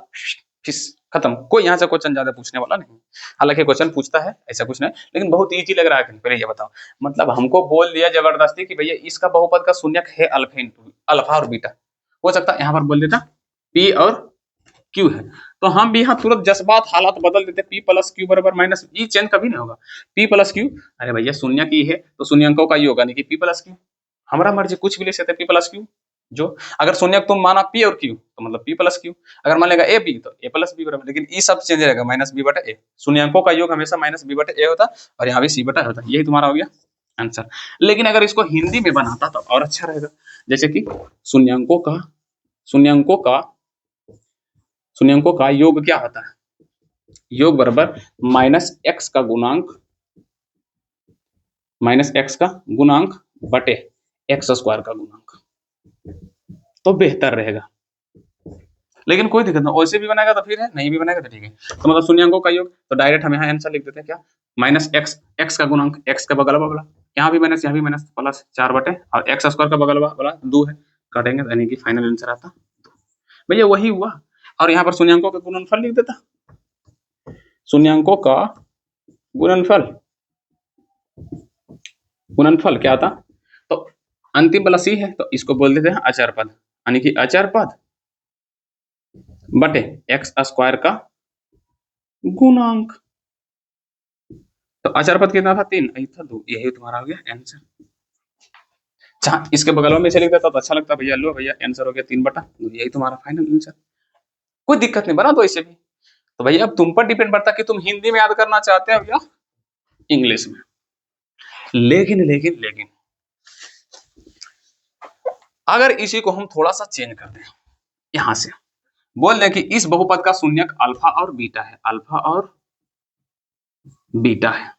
फिस, खत्म। कोई यहाँ से क्वेश्चन ज्यादा पूछने वाला नहीं, हालांकि क्वेश्चन पूछता है ऐसा कुछ नहीं, लेकिन बहुत इजी लग रहा है, पहले ये बताओ, मतलब हमको बोल दिया जबरदस्ती कि भैया इसका बहुपद का शून्यक है अल्फा इंटू अल्फा और बीटा, हो सकता है यहाँ पर बोल देता पी और क्यू है, तो हम भी यहाँ तुरंत जज्बात हालात बदल देते, पी प्लस क्यू बराबर माइनस, ये चेंज कभी नहीं होगा, पी प्लस क्यू, अरे भैया शून्य की है तो शून्यंकों का योग यानी कि पी प्लस क्यू, हमारा मर्जी कुछ भी ले सकते, पी प्लस क्यू, जो अगर शून्यक तुम माना पी और क्यू तो मतलब पी प्लस क्यू, अगर मान लेगा ए बी तो ए प्लस बी बराबर, लेकिन ये सब चेंज रहेगा, माइनस बी बटा ए, शून्यंकों का योग हमेशा माइनस बी बटा ए होता और यहाँ भी सी बटा होता, यही तुम्हारा हो गया आंसर। लेकिन अगर इसको हिंदी में बनाता तो और अच्छा रहेगा, जैसे कि शून्यंकों का योग क्या होता है, योग बराबर -x का गुणांक बटे x² का गुणांक, तो बेहतर रहेगा, लेकिन कोई दिक्कत नहीं, वैसे भी बनाएगा तो फिर है, नहीं भी बनाएगा तो ठीक है, तो मतलब शून्यंकों का योग, तो डायरेक्ट हम यहाँ आंसर लिख देते हैं क्या, -x का गुणांक, x का बगल वाला, यहाँ भी माइनस, यहाँ भी माइनस, प्लस 4 बटे और x² का बगल वाला 2 है, काटेंगे यानी कि फाइनल आंसर आता 2, भैया वही हुआ, और यहाँ पर शून्यंकों का गुणनफल लिख देता, शून्यंकों का गुणनफल क्या था, तो अंतिम वाला सी है, तो इसको बोल देते हैं अचर पद, यानी कि अचर पद बटे x² का गुणांक, तो अचर पद कितना था 3, यही था 2, यही तुम्हारा हो गया आंसर। अच्छा, इसके बगल में से लिख देता तो अच्छा लगता, भैया लो भैया आंसर हो गया 3/2, यही तुम्हारा फाइनल आंसर, कोई दिक्कत नहीं, बना दो इसे भी, तो भैया अब तुम पर डिपेंड करता कि तुम हिंदी में याद करना चाहते हो या इंग्लिश में, लेकिन अगर इसी को हम थोड़ा सा चेंज कर दें, यहां से बोल दें कि इस बहुपद का शून्यक अल्फा और बीटा है, अल्फा और बीटा है,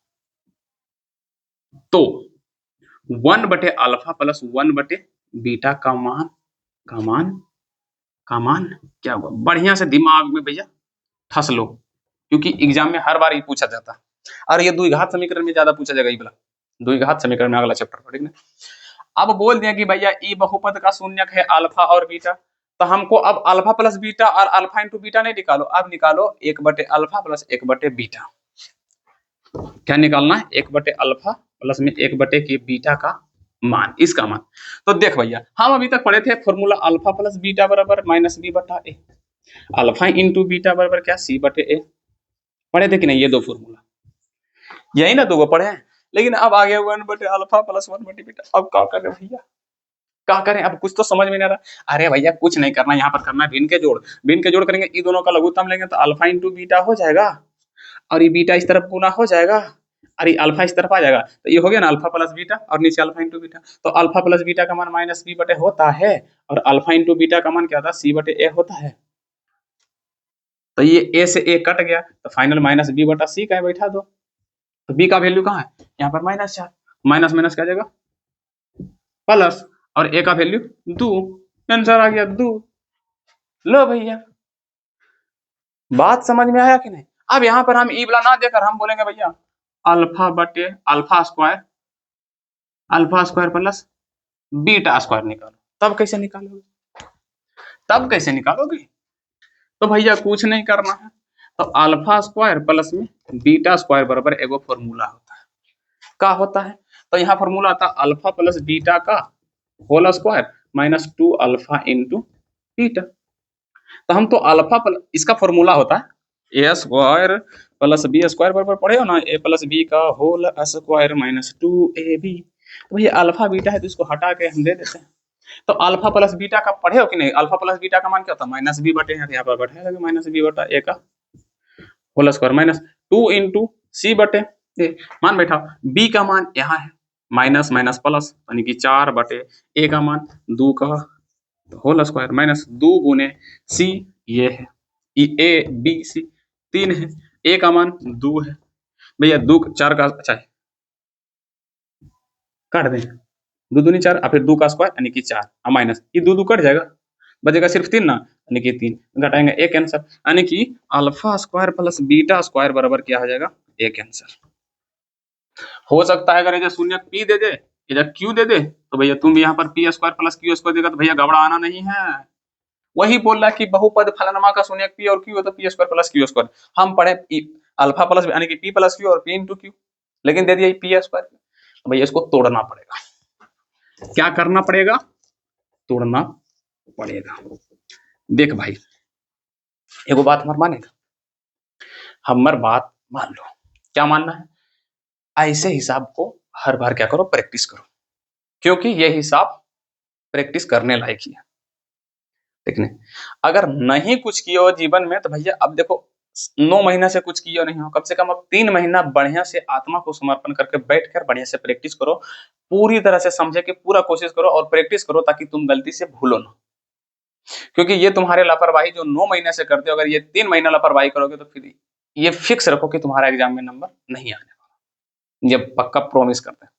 तो 1/अल्फा प्लस 1/बीटा का मान क्या हुआ? बढ़िया से दिमाग में भैया ठस लो, क्योंकि एग्जाम में हर बार ये पूछा जाता है, और ये द्विघात समीकरण में ज्यादा पूछा जाएगा। ये वाला द्विघात समीकरण में अगला चैप्टर पढ़ेंगे। अब बोल दिया कि भैया ई बहुपद का शून्यक है अल्फा और बीटा, तो हमको अब अल्फा प्लस बीटा और अल्फा इंटू बीटा नहीं निकालो, अब निकालो 1/अल्फा प्लस 1/बीटा। क्या निकालना है? 1/अल्फा प्लस में 1 के बीटा का मान, इसका मान। तो देख भैया, हम अभी तक पढ़े थे फॉर्मूला अल्फा प्लस बीटा बराबर माइनस बी बटा ए, अल्फा इंटू बीटा बराबर क्या? सी बटे ए। पढ़े थे कि नहीं ये दो फॉर्मूला? यही ना दो पढ़े हैं। लेकिन अब आ गया 1/अल्फा प्लस 1/बीटा। अब क्या करें भैया, क्या करें? अब कुछ तो समझ में नहीं आ रहा। अरे भैया कुछ नहीं करना, यहाँ पर करना है भिन्न के जोड़। भिन्न के जोड़ करेंगे, ये दोनों का लघुत्तम लेंगे तो अल्फा इंटू बीटा हो जाएगा, और ये बीटा इस तरफ गुना हो जाएगा, और ये अल्फा इस तरफ आ जाएगा, तो ये हो गया ना अल्फा प्लस बीटा, और नीचे अल्फा इंटू बीटा। तो अल्फा प्लस बीटा का मान माइनस बी बटे होता है, और अल्फा इंटू बीटा का मान क्या होता है? सी बटे ए होता है। तो ये ए से ए कट गया, तो फाइनल माइनस बी बटा सी का बैठा दो। तो बी का वैल्यू कहाँ है? यहाँ पर -4, माइनस माइनस क्या जाएगा? प्लस, और ए का वैल्यू 2, आंसर आ गया 2। लो भैया, बात समझ में आया कि नहीं? अब यहाँ पर हम ई वाला ना देकर हम बोलेंगे भैया अल्फा बटे alpha square plus beta square निकालो। तब कैसे निकालोगे? तो भैया कुछ नहीं करना है, तो अल्फा स्क्वायर प्लस में बीटा स्क्वायर बराबर एगो फॉर्मूला होता है। क्या होता है? तो यहाँ फॉर्मूला आता है अल्फा प्लस बीटा का whole square minus 2 alpha into beta. तो हम तो अल्फा इसका फॉर्मूला होता है A square plus B square बराबर पढ़े हो ना, ए प्लस बी का होल स्क्वायर माइनस 2ab। तो भैया अल्फा बीटा है तो इसको हटा के हम दे देते हैं। तो अल्फा प्लस बीटा का पढ़े हो कि नहीं? अल्फा प्लस बीटा का मान क्या होता है? माइनस बी बटे, यहाँ पर बैठेगा माइनस बी बटा ए का होल स्क्वायर माइनस 2 इंटू सी बटे ए। मान बैठा, बी का मान यहाँ है माइनस माइनस प्लस, यानी कि 4 बटे ए का मान 2 का होल स्क्वायर माइनस 2 गुने सी, ये है ए बी सी 3 है, ए का मान 2 है भैया, 2 4 का अच्छा है काट दें, 2 दूनी 4 और फिर 2 का स्क्वायर यानी कि 4 माइनस, ये 2 2 कट जाएगा, बचेगा सिर्फ 3 ना, यानी कि 3 घटाएंगे एक आंसर, यानी कि alpha square plus beta square बराबर क्या हो जाएगा? एक आंसर। हो सकता है अगर इधर शून्य पी दे दे, इधर क्यू दे दे, तो भैया तुम यहाँ पर P square plus Q square देगा, तो भैया घबराना नहीं है। वही बोल रहा है कि बहुपद फलनमा का शून्य पी और क्यू, तो P square plus Q square. हम पढ़े अल्फा प्लस यानी कि पी प्लस क्यू और पी इंटू क्यू, लेकिन दे दिया पी स्क्वायर। तो भैया इसको तोड़ना पड़ेगा। क्या करना पड़ेगा? तोड़ना पड़ेगा। देख भाई, एगो बात हमार मानेगा, हमार बात मान लो। क्या मानना है? ऐसे हिसाब को हर बार क्या करो? प्रैक्टिस करो, क्योंकि ये हिसाब प्रैक्टिस करने लायक ही है। ठीक नहीं? अगर नहीं कुछ किया हो जीवन में, तो भैया अब देखो 9 महीना से कुछ किया नहीं हो, कम से कम अब 3 महीना बढ़िया से आत्मा को समर्पण करके बैठकर बढ़िया से प्रैक्टिस करो, पूरी तरह से समझे कि पूरा कोशिश करो और प्रैक्टिस करो, ताकि तुम गलती से भूलो ना। क्योंकि ये तुम्हारे लापरवाही जो 9 महीने से करते हो, अगर ये 3 महीना लापरवाही करोगे तो फिर ये फिक्स रखो कि तुम्हारा एग्जाम में नंबर नहीं आने वाला, ये पक्का प्रॉमिस करते हैं।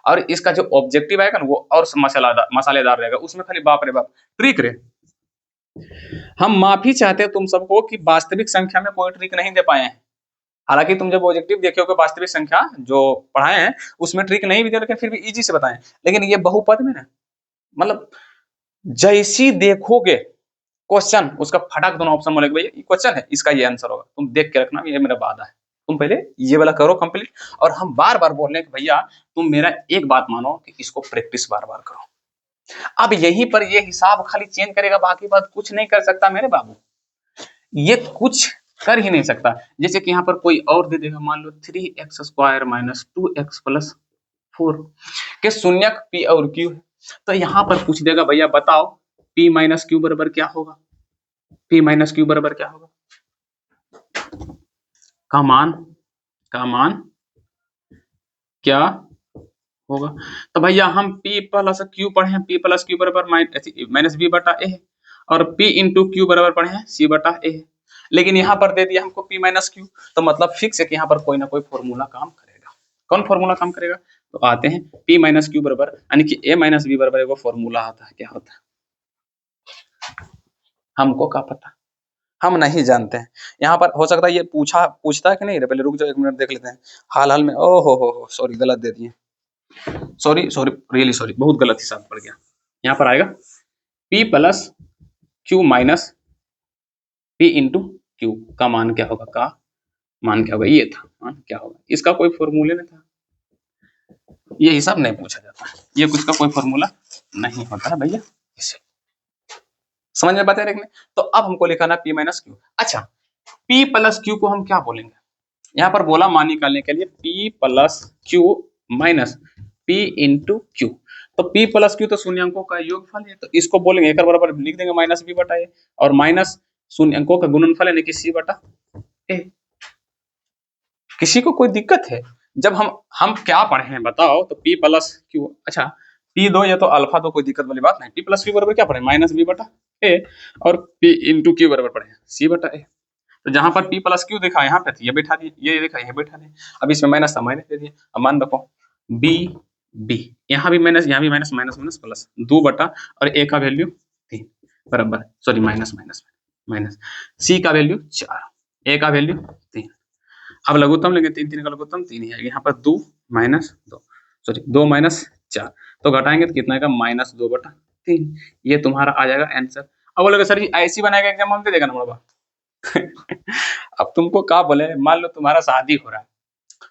और इसका जो ऑब्जेक्टिव आएगा ना, वो और मसालेदार रहेगा, उसमें खाली बाप रे बाप ट्रिक रे। हम माफी चाहते हैं तुम सबको कि वास्तविक संख्या में कोई ट्रिक नहीं दे पाए हैं। हालांकि तुम जब ऑब्जेक्टिव देखोगे वास्तविक संख्या जो पढ़ाए हैं उसमें ट्रिक नहीं भी दिया, लेकिन फिर भी इजी से बताएं। लेकिन ये बहुपद में ना, मतलब जैसी देखोगे क्वेश्चन, उसका फटाक दोनों ऑप्शन बोलेगे भैया ये क्वेश्चन है, इसका ये आंसर होगा, तुम देख के रखना, ये मेरा वादा है। तुम पहले ये वाला करो कंप्लीट, और हम बार बार बोल रहे हैं कि भैया तुम मेरा एक बात मानो कि इसको प्रैक्टिस बार बार करो। अब यहीं पर ये हिसाब खाली चेंज करेगा, बाकी बात कुछ नहीं कर सकता मेरे बाबू, ये कुछ कर ही नहीं सकता। जैसे कि यहाँ पर कोई और दे देगा, मान लो 3x square minus 2x plus 4 के शून्यक p और q है, तो यहाँ पर पूछ देगा भैया बताओ p माइनस क्यू बराबर क्या होगा? p माइनस क्यू बराबर क्या होगा? का मान क्या होगा। तो भैया हम p प्लस क्यू पढ़े हैं, p प्लस क्यू बराबर माइनस बी बटा ए है, और p इंटू क्यू बराबर पढ़े हैं सी बटा ए है। लेकिन यहाँ पर दे दिया हमको p माइनस क्यू, तो मतलब फिक्स है कि यहाँ पर कोई ना कोई फॉर्मूला काम करेगा। कौन फॉर्मूला काम करेगा? तो आते हैं p माइनस क्यू बराबर यानी कि a माइनस बी बराबर एगो फॉर्मूला आता है, क्या होता है हमको क्या पता, हम नहीं जानते हैं। यहाँ पर हो सकता है ये पूछता है कि नहीं, पहले रुक जाओ 1 मिनट देख लेते हैं। हाल में ओ हो सॉरी गलत दे दिए, सॉरी सॉरी रियली सॉरी, बहुत गलत हिसाब पड़ गया। यहाँ पर आएगा p plus Q minus p into Q का मान क्या होगा, का मान क्या होगा, ये था मान क्या होगा, इसका कोई फॉर्मूले नहीं था, ये हिसाब नहीं पूछा जाता, ये कुछ का कोई फॉर्मूला नहीं होता है भैया, इसे समझ में बात है। तो अब हमको लिखाना p माइनस क्यू। अच्छा p प्लस क्यू को हम क्या बोलेंगे, यहाँ पर बोला मान निकालने के लिए p plus Q minus p into Q. तो p प्लस क्यू तो शून्यंकों का योगफल है, तो इसको बोलेंगे एक बराबर लिख देंगे माइनस बी बटा ए, और माइनस शून्यंकों का गुणनफल यानी कि सी बटा ए। किसी को कोई दिक्कत है? जब हम क्या पढ़े हैं बताओ, तो p प्लस क्यू, अच्छा p दो ये तो अल्फा, तो कोई दिक्कत वाली बात नहीं। p प्लस क्यू बराबर क्या पढ़े, माइनस बी बटा ए, और p इंटू क्यू बराबर पढ़े सी बटा ए। तो जहां पर p प्लस क्यू देखा यहाँ पे ये बैठा दिए, ये देखा ये बैठा दिए, अब इसमें माइनस था माइनस दे दिए। अब मान रखो b b, यहाँ भी माइनस, यहाँ भी माइनस, माइनस माइनस प्लस 2 बटा, और a का वैल्यू 3 बराबर, sorry minus minus minus, c का वैल्यू 4, a का वैल्यू 3। अब लघुत्तम लेंगे, 3 3 का लघुत्तम 3 ही आएगा, यहाँ पर 2 माइनस 2, सॉरी 2 माइनस 4, तो घटाएंगे तो कितना आएगा माइनस 2 बटा 3। ये तुम्हारा आ जाएगा आंसर। अब बोलोगे सर जी ऐसी बनाएगा एग्जाम हम दे देगा ना बड़ा अब तुमको क्या बोले, मान लो तुम्हारा शादी हो रहा है,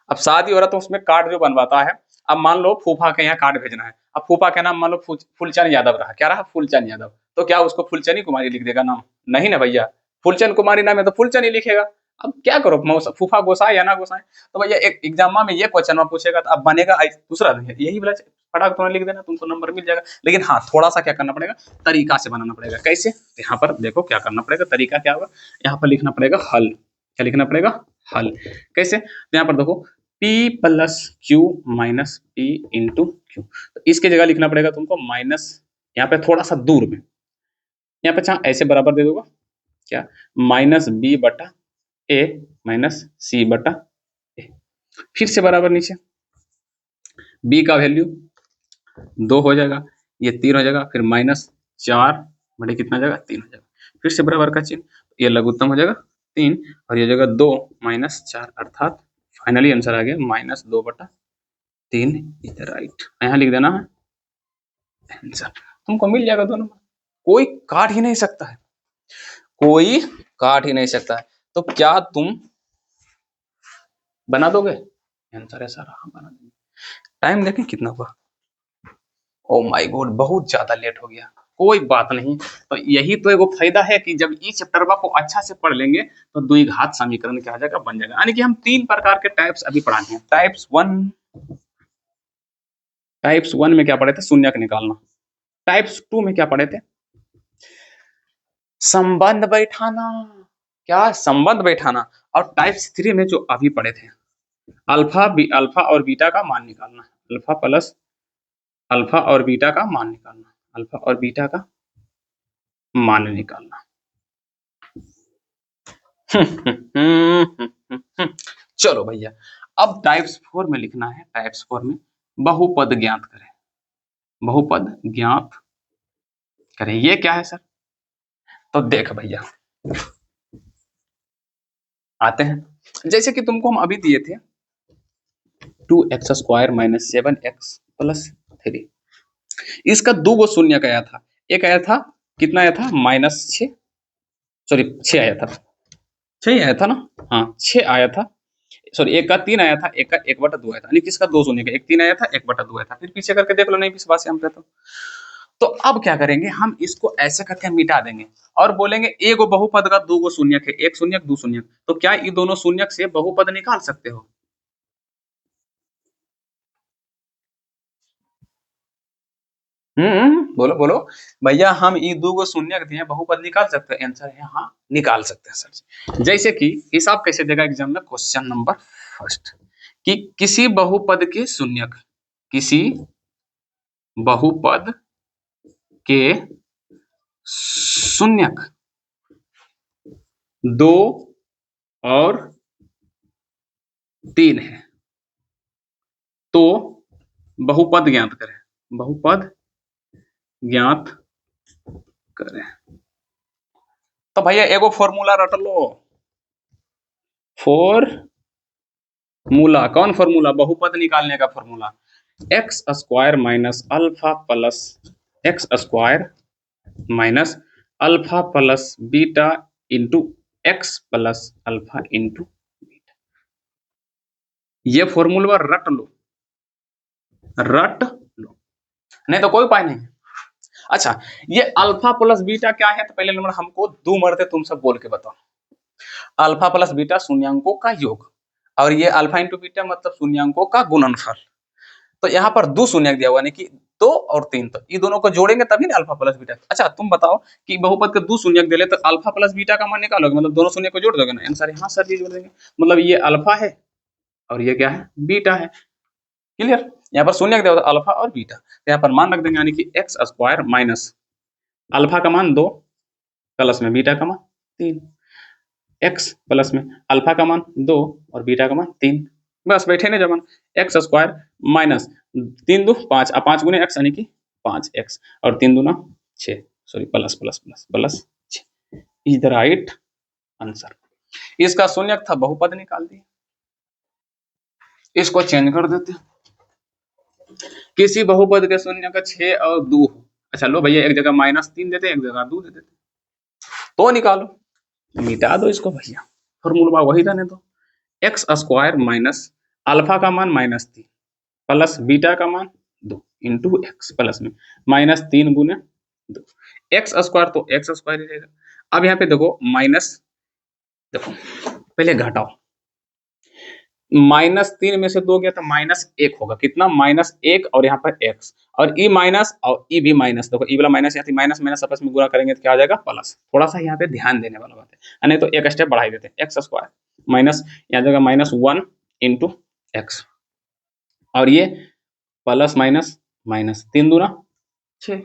अब शादी हो रहा है तो उसमें कार्ड जो बनवाता है, अब मान लो फूफा के यहाँ कार्ड भेजना है, अब फूफा का नाम मान लो फूलचंद यादव रहा, क्या रहा फूलचंद यादव, तो क्या उसको फूलचंदी कुमारी लिख देगा नाम? नहीं ना भैया, फूलचंद कुमारी नाम है तो फूलचंद ही लिखेगा। अब क्या करो, फूफा गोसाए या ना गोसाए, तो भैया एक एग्जाम में ये क्वेश्चन में पूछेगा तो अब बनेगा दूसरा, यही वाला फटाक तुम्हें लिख देना, तुमको नंबर मिल जाएगा। लेकिन हाँ थोड़ा सा क्या करना पड़ेगा, तरीका से बनाना पड़ेगा। कैसे? यहाँ पर देखो क्या करना पड़ेगा, तरीका क्या होगा, यहाँ पर लिखना पड़ेगा हल। क्या लिखना पड़ेगा? हल। कैसे? तो यहाँ पर देखो p plus Q minus p into Q, तो इसके जगह लिखना पड़ेगा तुमको माइनस, यहाँ पे थोड़ा सा दूर में, यहाँ पे चाहे ऐसे बराबर दे दोगा, क्या माइनस b बटा a माइनस c बटा a, फिर से बराबर नीचे b का वैल्यू 2 हो जाएगा, ये 3 हो जाएगा, फिर माइनस 4 बटे कितना हो जाएगा 3 हो जाएगा, फिर से बराबर का चिन्ह, ये लघुत्तम हो जाएगा 3, और ये जगह 2 माइनस 4, अर्थात फाइनली आंसर आ गया माइनस 2 बटा 3 इज राइट। यहाँ लिख देना है आंसर, तुमको मिल जाएगा दोनों, कोई काट ही नहीं सकता है, कोई काट ही नहीं सकता है। तो क्या तुम बना दोगे? आंसर है सारा हम बना देंगे। टाइम देखें कितना हुआ, ओ माय गॉड बहुत ज्यादा लेट हो गया, कोई बात नहीं। तो यही तो एगो फायदा है कि जब ई चैप्टर को अच्छा से पढ़ लेंगे तो द्विघात समीकरण क्या आ जाएगा, बन जाएगा। यानी कि हम 3 प्रकार के टाइप्स अभी पढ़ाते हैं। टाइप्स 1 में क्या पढ़े थे, शून्यक निकालना। टाइप्स 2 में क्या पढ़े थे, संबंध बैठाना, क्या संबंध बैठाना। और टाइप्स 3 में जो अभी पढ़े थे अल्फा और बीटा का मान निकालना, अल्फा और बीटा का मान निकालना, अल्फा और बीटा का मान निकालना। चलो भैया अब टाइप्स 4 में लिखना है, टाइप्स 4 में बहुपद ज्ञात करें, बहुपद ज्ञात करें। ये क्या है सर? तो देख भैया आते हैं, जैसे कि तुमको हम अभी दिए थे 2x² माइनस 7x प्लस 3, इसका 2 गो शून्य आया था, एक आया था कितना आया था -6, सॉरी 6 आया था, 6 आया था ना, हाँ 6 आया था, सॉरी एक का 3 आया था, एक का 1/2 आया था, यानी किसका 2 शून्य का, एक 3 आया था 1/2 आया था, फिर पीछे करके देख लो, नहीं विश्वास है हम पे तो अब क्या करेंगे, हम इसको ऐसे करके मिटा देंगे और बोलेंगे एगो बहुपद का 2 गो शून्यक है, एक शून्यक 2 शून्यक, तो क्या ये दोनों शून्यक से बहुपद निकाल सकते हो? बोलो बोलो भैया, हम ये 2 गो शून्यक दिए बहुपद निकाल सकते हैं? आंसर है हाँ निकाल सकते हैं सर। जैसे कि हिसाब कैसे देगा एग्जाम में, क्वेश्चन नंबर फर्स्ट कि किसी बहुपद के शून्यक, किसी बहुपद के शून्यक 2 और 3 है तो बहुपद ज्ञात करें। बहुपद ज्ञात करें तो भैया एगो फॉर्मूला रट लो। फॉर्मूला कौन फॉर्मूला? बहुपद निकालने का formula x square minus alpha plus x square minus alpha plus beta into x plus alpha into beta. ये फॉर्मूला रट लो, नहीं तो कोई उपाय नहीं। अच्छा, ये अल्फा प्लस बीटा क्या है? तो पहले नंबर हमको दो मरते तुम सब बोल के बताओ। अल्फा प्लस बीटा शून्यांकों का योग और ये अल्फा इंटू बीटा मतलब शून्यांकों का गुणनफल। तो यहाँ पर दो शून्यक दिया हुआ है कि 2 और 3, तो ये दोनों को जोड़ेंगे तभी ना अल्फा प्लस बीटा। अच्छा तुम बताओ कि बहुपद के दो शून्यक दे ले तो अल्फा प्लस बीटा का मान निकालोगे, मतलब दोनों शून्य को जोड़ दोगे ना। आंसर यहाँ सर जी जोड़ देंगे, मतलब ये अल्फा है और ये क्या है? बीटा है। क्लियर? यहाँ पर शून्य दिया होता अल्फा और बीटा, तो यहाँ पर मान रख देंगे यानी कि एक्स स्क्वायर माइनस अल्फा का मान 2 प्लस में बीटा का मान 3, एक्स प्लस में अल्फा का मान 2 और बीटा का मान 3। बस बैठे ना जमान। एक्स स्क्वायर माइनस 3 2 5 और 5 गुने एक्स यानी कि 5x और 3 दूना 6, sorry plus plus plus plus 6 is the right answer. इसका शून्यक था, बहुपद निकाल दिए। इसको चेंज कर देते, किसी बहुपद के शून्य का 6 और 2। अच्छा लो भैया, एक जगह -3 देते एक जगह 2 दे देते, तो निकालो, मिटा दो इसको भैया, फॉर्मूला वही रहने दो। एक्स स्क्वायर माइनस अल्फा का मान -3 प्लस बीटा का मान 2 इंटू एक्स प्लस में -3 गुने 2 एक्स स्क्वायर, तो एक्स स्क्वायर ही रहेगा। अब यहाँ पे देखो माइनस, देखो पहले घटाओ, -3 में से 2 गया तो -1 होगा। कितना? -1 और यहाँ पर x और ई माइनस और ई भी माइनस। देखो ई वाला माइनस यहाँ माइनस माइनस आपस में गुणा करेंगे तो क्या आ जाएगा? प्लस। थोड़ा सा यहाँ पे ध्यान देने वाला बात है, नहीं तो एक स्टेप बढ़ा देते हैं। एक्स स्क्वायर माइनस यहाँ जगह -1 इंटू एक्स और ये प्लस माइनस माइनस 3 दूना 6,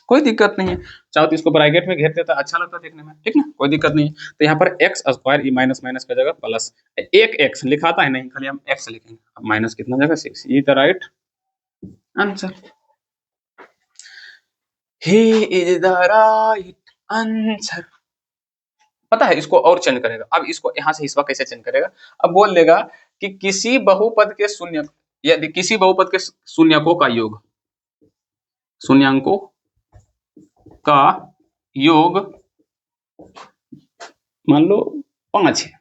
कोई दिक्कत नहीं है। चाहो तो इसको ब्रैकेट में घेर देता, अच्छा लगता है देखने में, ठीक ना, कोई दिक्कत नहीं है। तो यहाँ पर x square E minus minus का जगह प्लस एक एक्स लिखाता है नहीं, खाली हम एक्स लिखेंगे। अब माइनस कितना जगह 6, ये the right answer. He is the right answer. पता है इसको और चेंज करेगा। अब इसको यहाँ से हिस्सा कैसे चेंज करेगा? अब बोल देगा कि किसी बहुपद के शून्य यदि किसी बहुपद के शून्यकों का योग, शून्यांकों का योग मान लो 5 है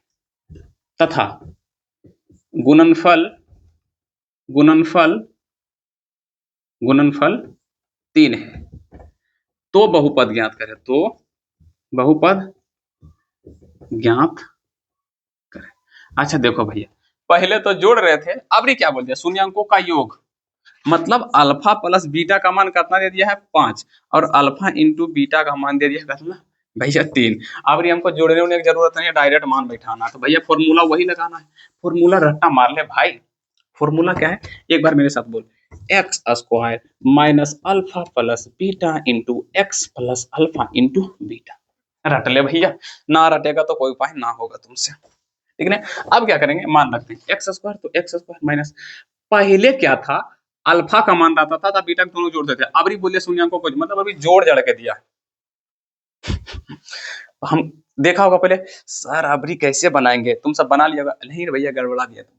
तथा गुणनफल 3 है तो बहुपद ज्ञात करें। तो बहुपद ज्ञात करें। अच्छा देखो भैया, पहले तो जोड़ रहे थे, अब क्या बोल दिया? शून्यांकों का योग, मतलब अल्फा प्लस बीटा का मान कितना दे दिया है? 5 और अल्फा इंटू बीटा का मान दे दिया कितना भैया? 3। अब हमको जोड़ने उड़ने की जरूरत नहीं है, डायरेक्ट मान बैठाना। तो भैया फॉर्मूला वही लगाना है, फॉर्मूला रट्टा मार ले भाई। फॉर्मूला क्या है? एक बार मेरे साथ बोल, x square minus alpha plus beta into x plus alpha into beta. रट ले भैया, ना रटेगा तो कोई उपाय ना होगा तुमसे, ठीक है। अब क्या करेंगे? मान रखते हैं एक्स स्क्वायर, तो एक्स स्क्वायर माइनस, पहले क्या था? अल्फा का मान आता था बीटा दोनों जोड़ देते, अब बोलिए शून्यांकों को, मतलब अभी जोड़ जड़ के दिया। हम देखा होगा पहले, सर अबरी कैसे बनाएंगे, तुम सब बना लिया, नहीं भैया गड़बड़ा दिया तुम।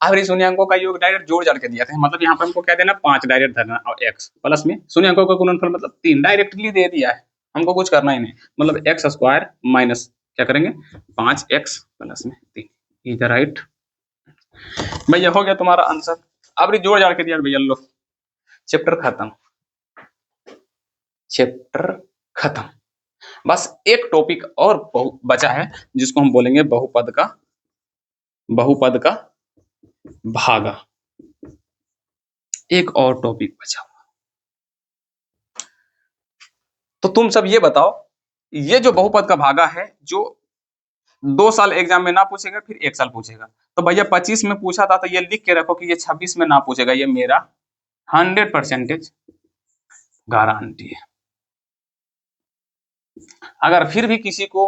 अबरी शून्यांकों का योग डायरेक्ट जोड़ जड़ के दिया था, मतलब यहाँ पर हमको क्या देना? 5 डायरेक्ट धरना और x प्लस में शून्यांकों का गुणनफल मतलब 3 डायरेक्टली दे दिया है, हमको कुछ करना ही नहीं। मतलब एक्स स्क्वायर माइनस क्या करेंगे? 5x प्लस में 3 इज द राइट। भैया हो गया तुम्हारा आंसर। अबरी जोड़ जड़ के दिया भैया, लो चैप्टर खत्म, चैप्टर खत्म। बस एक टॉपिक और बचा है जिसको हम बोलेंगे बहुपद का भागा। एक और टॉपिक बचा हुआ। तो तुम सब ये बताओ, ये जो बहुपद का भागा है, जो 2 साल एग्जाम में ना पूछेगा, फिर 1 साल पूछेगा। तो भैया 25 में पूछा था, तो ये लिख के रखो कि ये 26 में ना पूछेगा, ये मेरा 100% गारंटी है। अगर फिर भी किसी को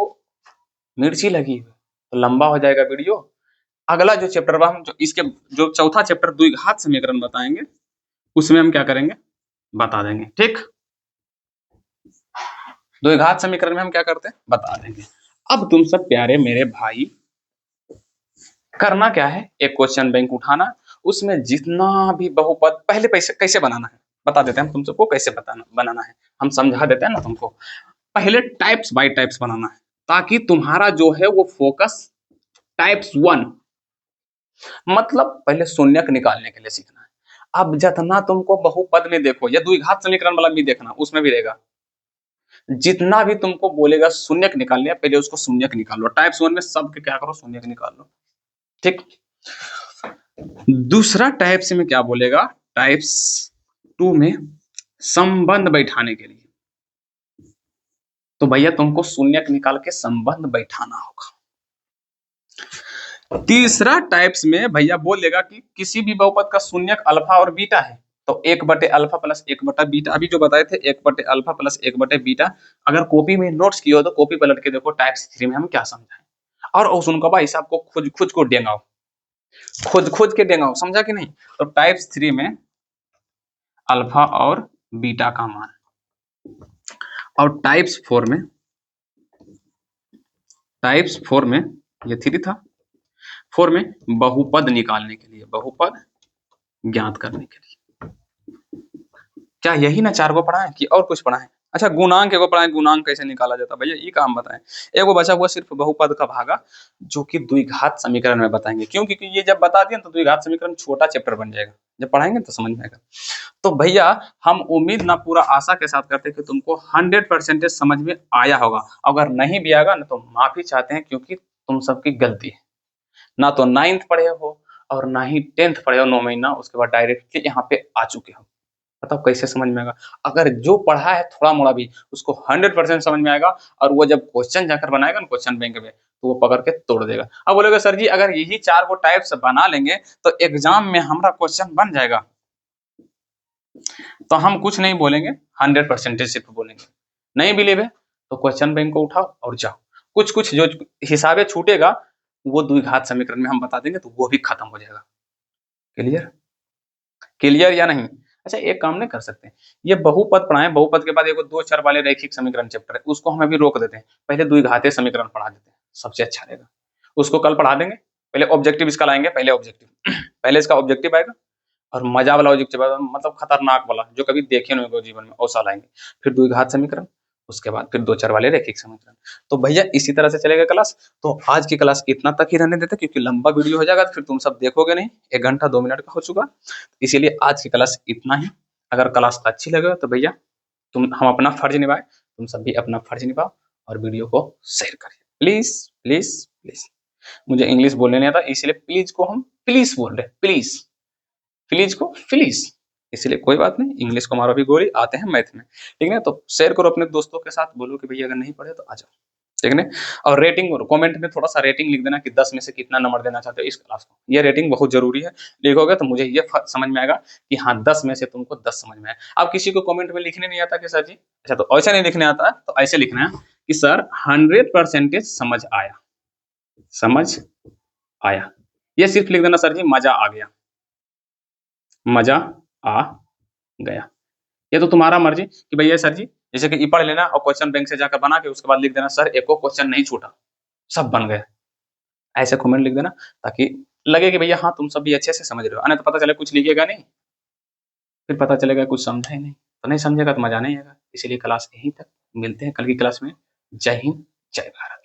मिर्ची लगी तो लंबा हो जाएगा वीडियो। अगला जो चैप्टर हम जो इसके जो चौथा चैप्टर द्विघात समीकरण बताएंगे, उसमें हम क्या करेंगे बता देंगे, ठीक। द्विघात समीकरण में हम क्या करते हैं बता देंगे। अब तुम सब प्यारे मेरे भाई, करना क्या है, एक क्वेश्चन बैंक उठाना, उसमें जितना भी बहुपद पहले कैसे बनाना है बता देते हैं हम तुम सबको, कैसे बनाना है हम समझा देते हैं ना तुमको। पहले टाइप्स बाय टाइप्स बनाना है, ताकि तुम्हारा जो है वो फोकस टाइप्स 1 मतलब पहले शून्यक निकालने के लिए सीखना है। अब जितना तुमको बहुपद में देखो या द्विघात समीकरण वाला भी देखना, उसमें भी रहेगा, जितना भी तुमको बोलेगा शून्यक निकालने, पहले उसको शून्यक निकालो। टाइप्स 1 में सबके क्या करो शून्यक निकाल लो, ठीक। दूसरा टाइप्स में क्या बोलेगा, टाइप्स 2 में संबंध बैठाने के लिए, तो भैया तुमको शून्यक निकाल के संबंध बैठाना होगा। तीसरा टाइप्स में भैया बोल देगा कि किसी भी बहुपद का शून्यक अल्फा और बीटा है, तो 1/अल्फा प्लस 1/बीटा, अभी जो बताए थे 1/अल्फा प्लस 1/बीटा। अगर कॉपी में नोट्स किए हो तो कॉपी पलट के देखो टाइप्स 3 में हम क्या समझाएं, और उनको भाई हिसाब को खुद को डेंगाओ, खुद के डेंगाओ, समझा कि नहीं। तो टाइप्स 3 में अल्फा और बीटा का मान, और टाइप्स 4 में ये 3 था, 4 में बहुपद निकालने के लिए, बहुपद ज्ञात करने के लिए। क्या यही ना 4 को पढ़ाएं कि और कुछ पढ़ाएं? अच्छा गुणांक को पढ़ाएं, गुणांक कैसे निकाला जाता है भैया ये काम बताएं। एगो बचा हुआ सिर्फ बहुपद का भागा, जो कि द्विघात समीकरण में बताएंगे, क्यों, क्योंकि ये जब बता दिए तो द्विघात समीकरण छोटा चैप्टर बन जाएगा, जब पढ़ाएंगे तो समझ में आएगा। तो भैया हम उम्मीद ना पूरा आशा के साथ करते हैं कि तुमको 100% समझ में आया होगा। अगर नहीं भी आएगा ना तो माफी चाहते हैं, क्योंकि तुम सबकी गलती है, ना तो 9th पढ़े हो और ना ही 10th पढ़े हो 9 महीना, उसके बाद डायरेक्टली यहाँ पे आ चुके हो। बताओ कैसे समझ में आएगा। अगर जो पढ़ा है थोड़ा मोड़ा भी उसको 100% समझ में आएगा, और वो जब क्वेश्चन जाकर बनाएगा ना क्वेश्चन बैंक में, तो वो पकड़ के तोड़ देगा। अब बोलेगा सर जी अगर यही 4 को टाइप्स बना लेंगे तो एग्जाम में हमारा क्वेश्चन बन जाएगा, तो हम कुछ नहीं बोलेंगे, 100% सिर्फ बोलेंगे। नहीं बिलीव है तो क्वेश्चन बैंक को उठाओ और जाओ, कुछ कुछ जो हिसाबे छूटेगा वो द्विघात समीकरण में हम बता देंगे, तो वो भी खत्म हो जाएगा। क्लियर, क्लियर या नहीं। अच्छा एक काम नहीं कर सकते, ये बहुपद पढ़ाएं, बहुपद के बाद एक 2 चर वाले रैखिक समीकरण चैप्टर है, उसको हम अभी रोक देते हैं, पहले द्विघातीय समीकरण पढ़ा देते हैं, सबसे अच्छा रहेगा। उसको कल पढ़ा देंगे, पहले ऑब्जेक्टिव इसका लाएंगे, पहले ऑब्जेक्टिव पहले इसका ऑब्जेक्टिव आएगा, और मजा वाला ऑब्जेक्टिव आएगा, मतलब खतरनाक वाला जो कभी देखे नहीं होगा जीवन में, वैसा लाएंगे। फिर द्विघात समीकरण, उसके बाद फिर 2 चर वाले रैखिक समीकरण। तो भैया इसी तरह से चलेगा क्लास। तो आज की क्लास इतना तक ही रहने देते, क्योंकि लंबा वीडियो हो जाएगा तो फिर तुम सब देखोगे नहीं, 1 घंटा 2 मिनट का हो चुका, इसीलिए आज की क्लास इतना ही। अगर क्लास अच्छी लगे तो भैया हम अपना फर्ज निभाए, तुम सब भी अपना फर्ज निभाओ और वीडियो को शेयर करिए, प्लीज प्लीज प्लीज। मुझे इंग्लिश बोलने नहीं आता, इसलिए प्लीज को हम प्लीज बोल रहे, प्लीज, प्लीज को प्लीज, इसलिए कोई बात नहीं, इंग्लिश को मारो भी गोली, आते हैं मैथ में, ठीक है। तो शेयर करो अपने दोस्तों के साथ, बोलो कि भैया अगर नहीं पढ़े तो आ जाओ, ठीक है। और रेटिंग कमेंट में थोड़ा सा रेटिंग लिख देना कि 10 में से कितना नंबर देना चाहते हो इस क्लास को, ये रेटिंग बहुत जरूरी है। लिखोगे तो मुझे ये समझ में आएगा कि हाँ 10 में से तुमको 10 समझ में आए। अब किसी को कमेंट में लिखने नहीं आता कि सर जी, अच्छा तो ऐसा नहीं लिखने आता तो ऐसे लिखना है कि सर 100% समझ आया, समझ आया, ये सिर्फ लिख देना, सर जी मजा आ गया, मजा आ गया। ये तो तुम्हारा मर्जी कि भैया सर जी जैसे कि पढ़ लेना और क्वेश्चन बैंक से जाकर बना के उसके बाद लिख देना सर एक को क्वेश्चन नहीं छूटा, सब बन गए, ऐसे कमेंट लिख देना, ताकि लगे कि भैया हाँ तुम सब भी अच्छे से समझ रहे हो। नहीं तो पता चले कुछ लिखेगा नहीं, फिर पता चलेगा कुछ समझा ही नहीं, तो नहीं समझेगा तो मजा नहीं आएगा। इसीलिए क्लास यहीं तक, मिलते हैं कल की क्लास में। जय हिंद, जय भारत।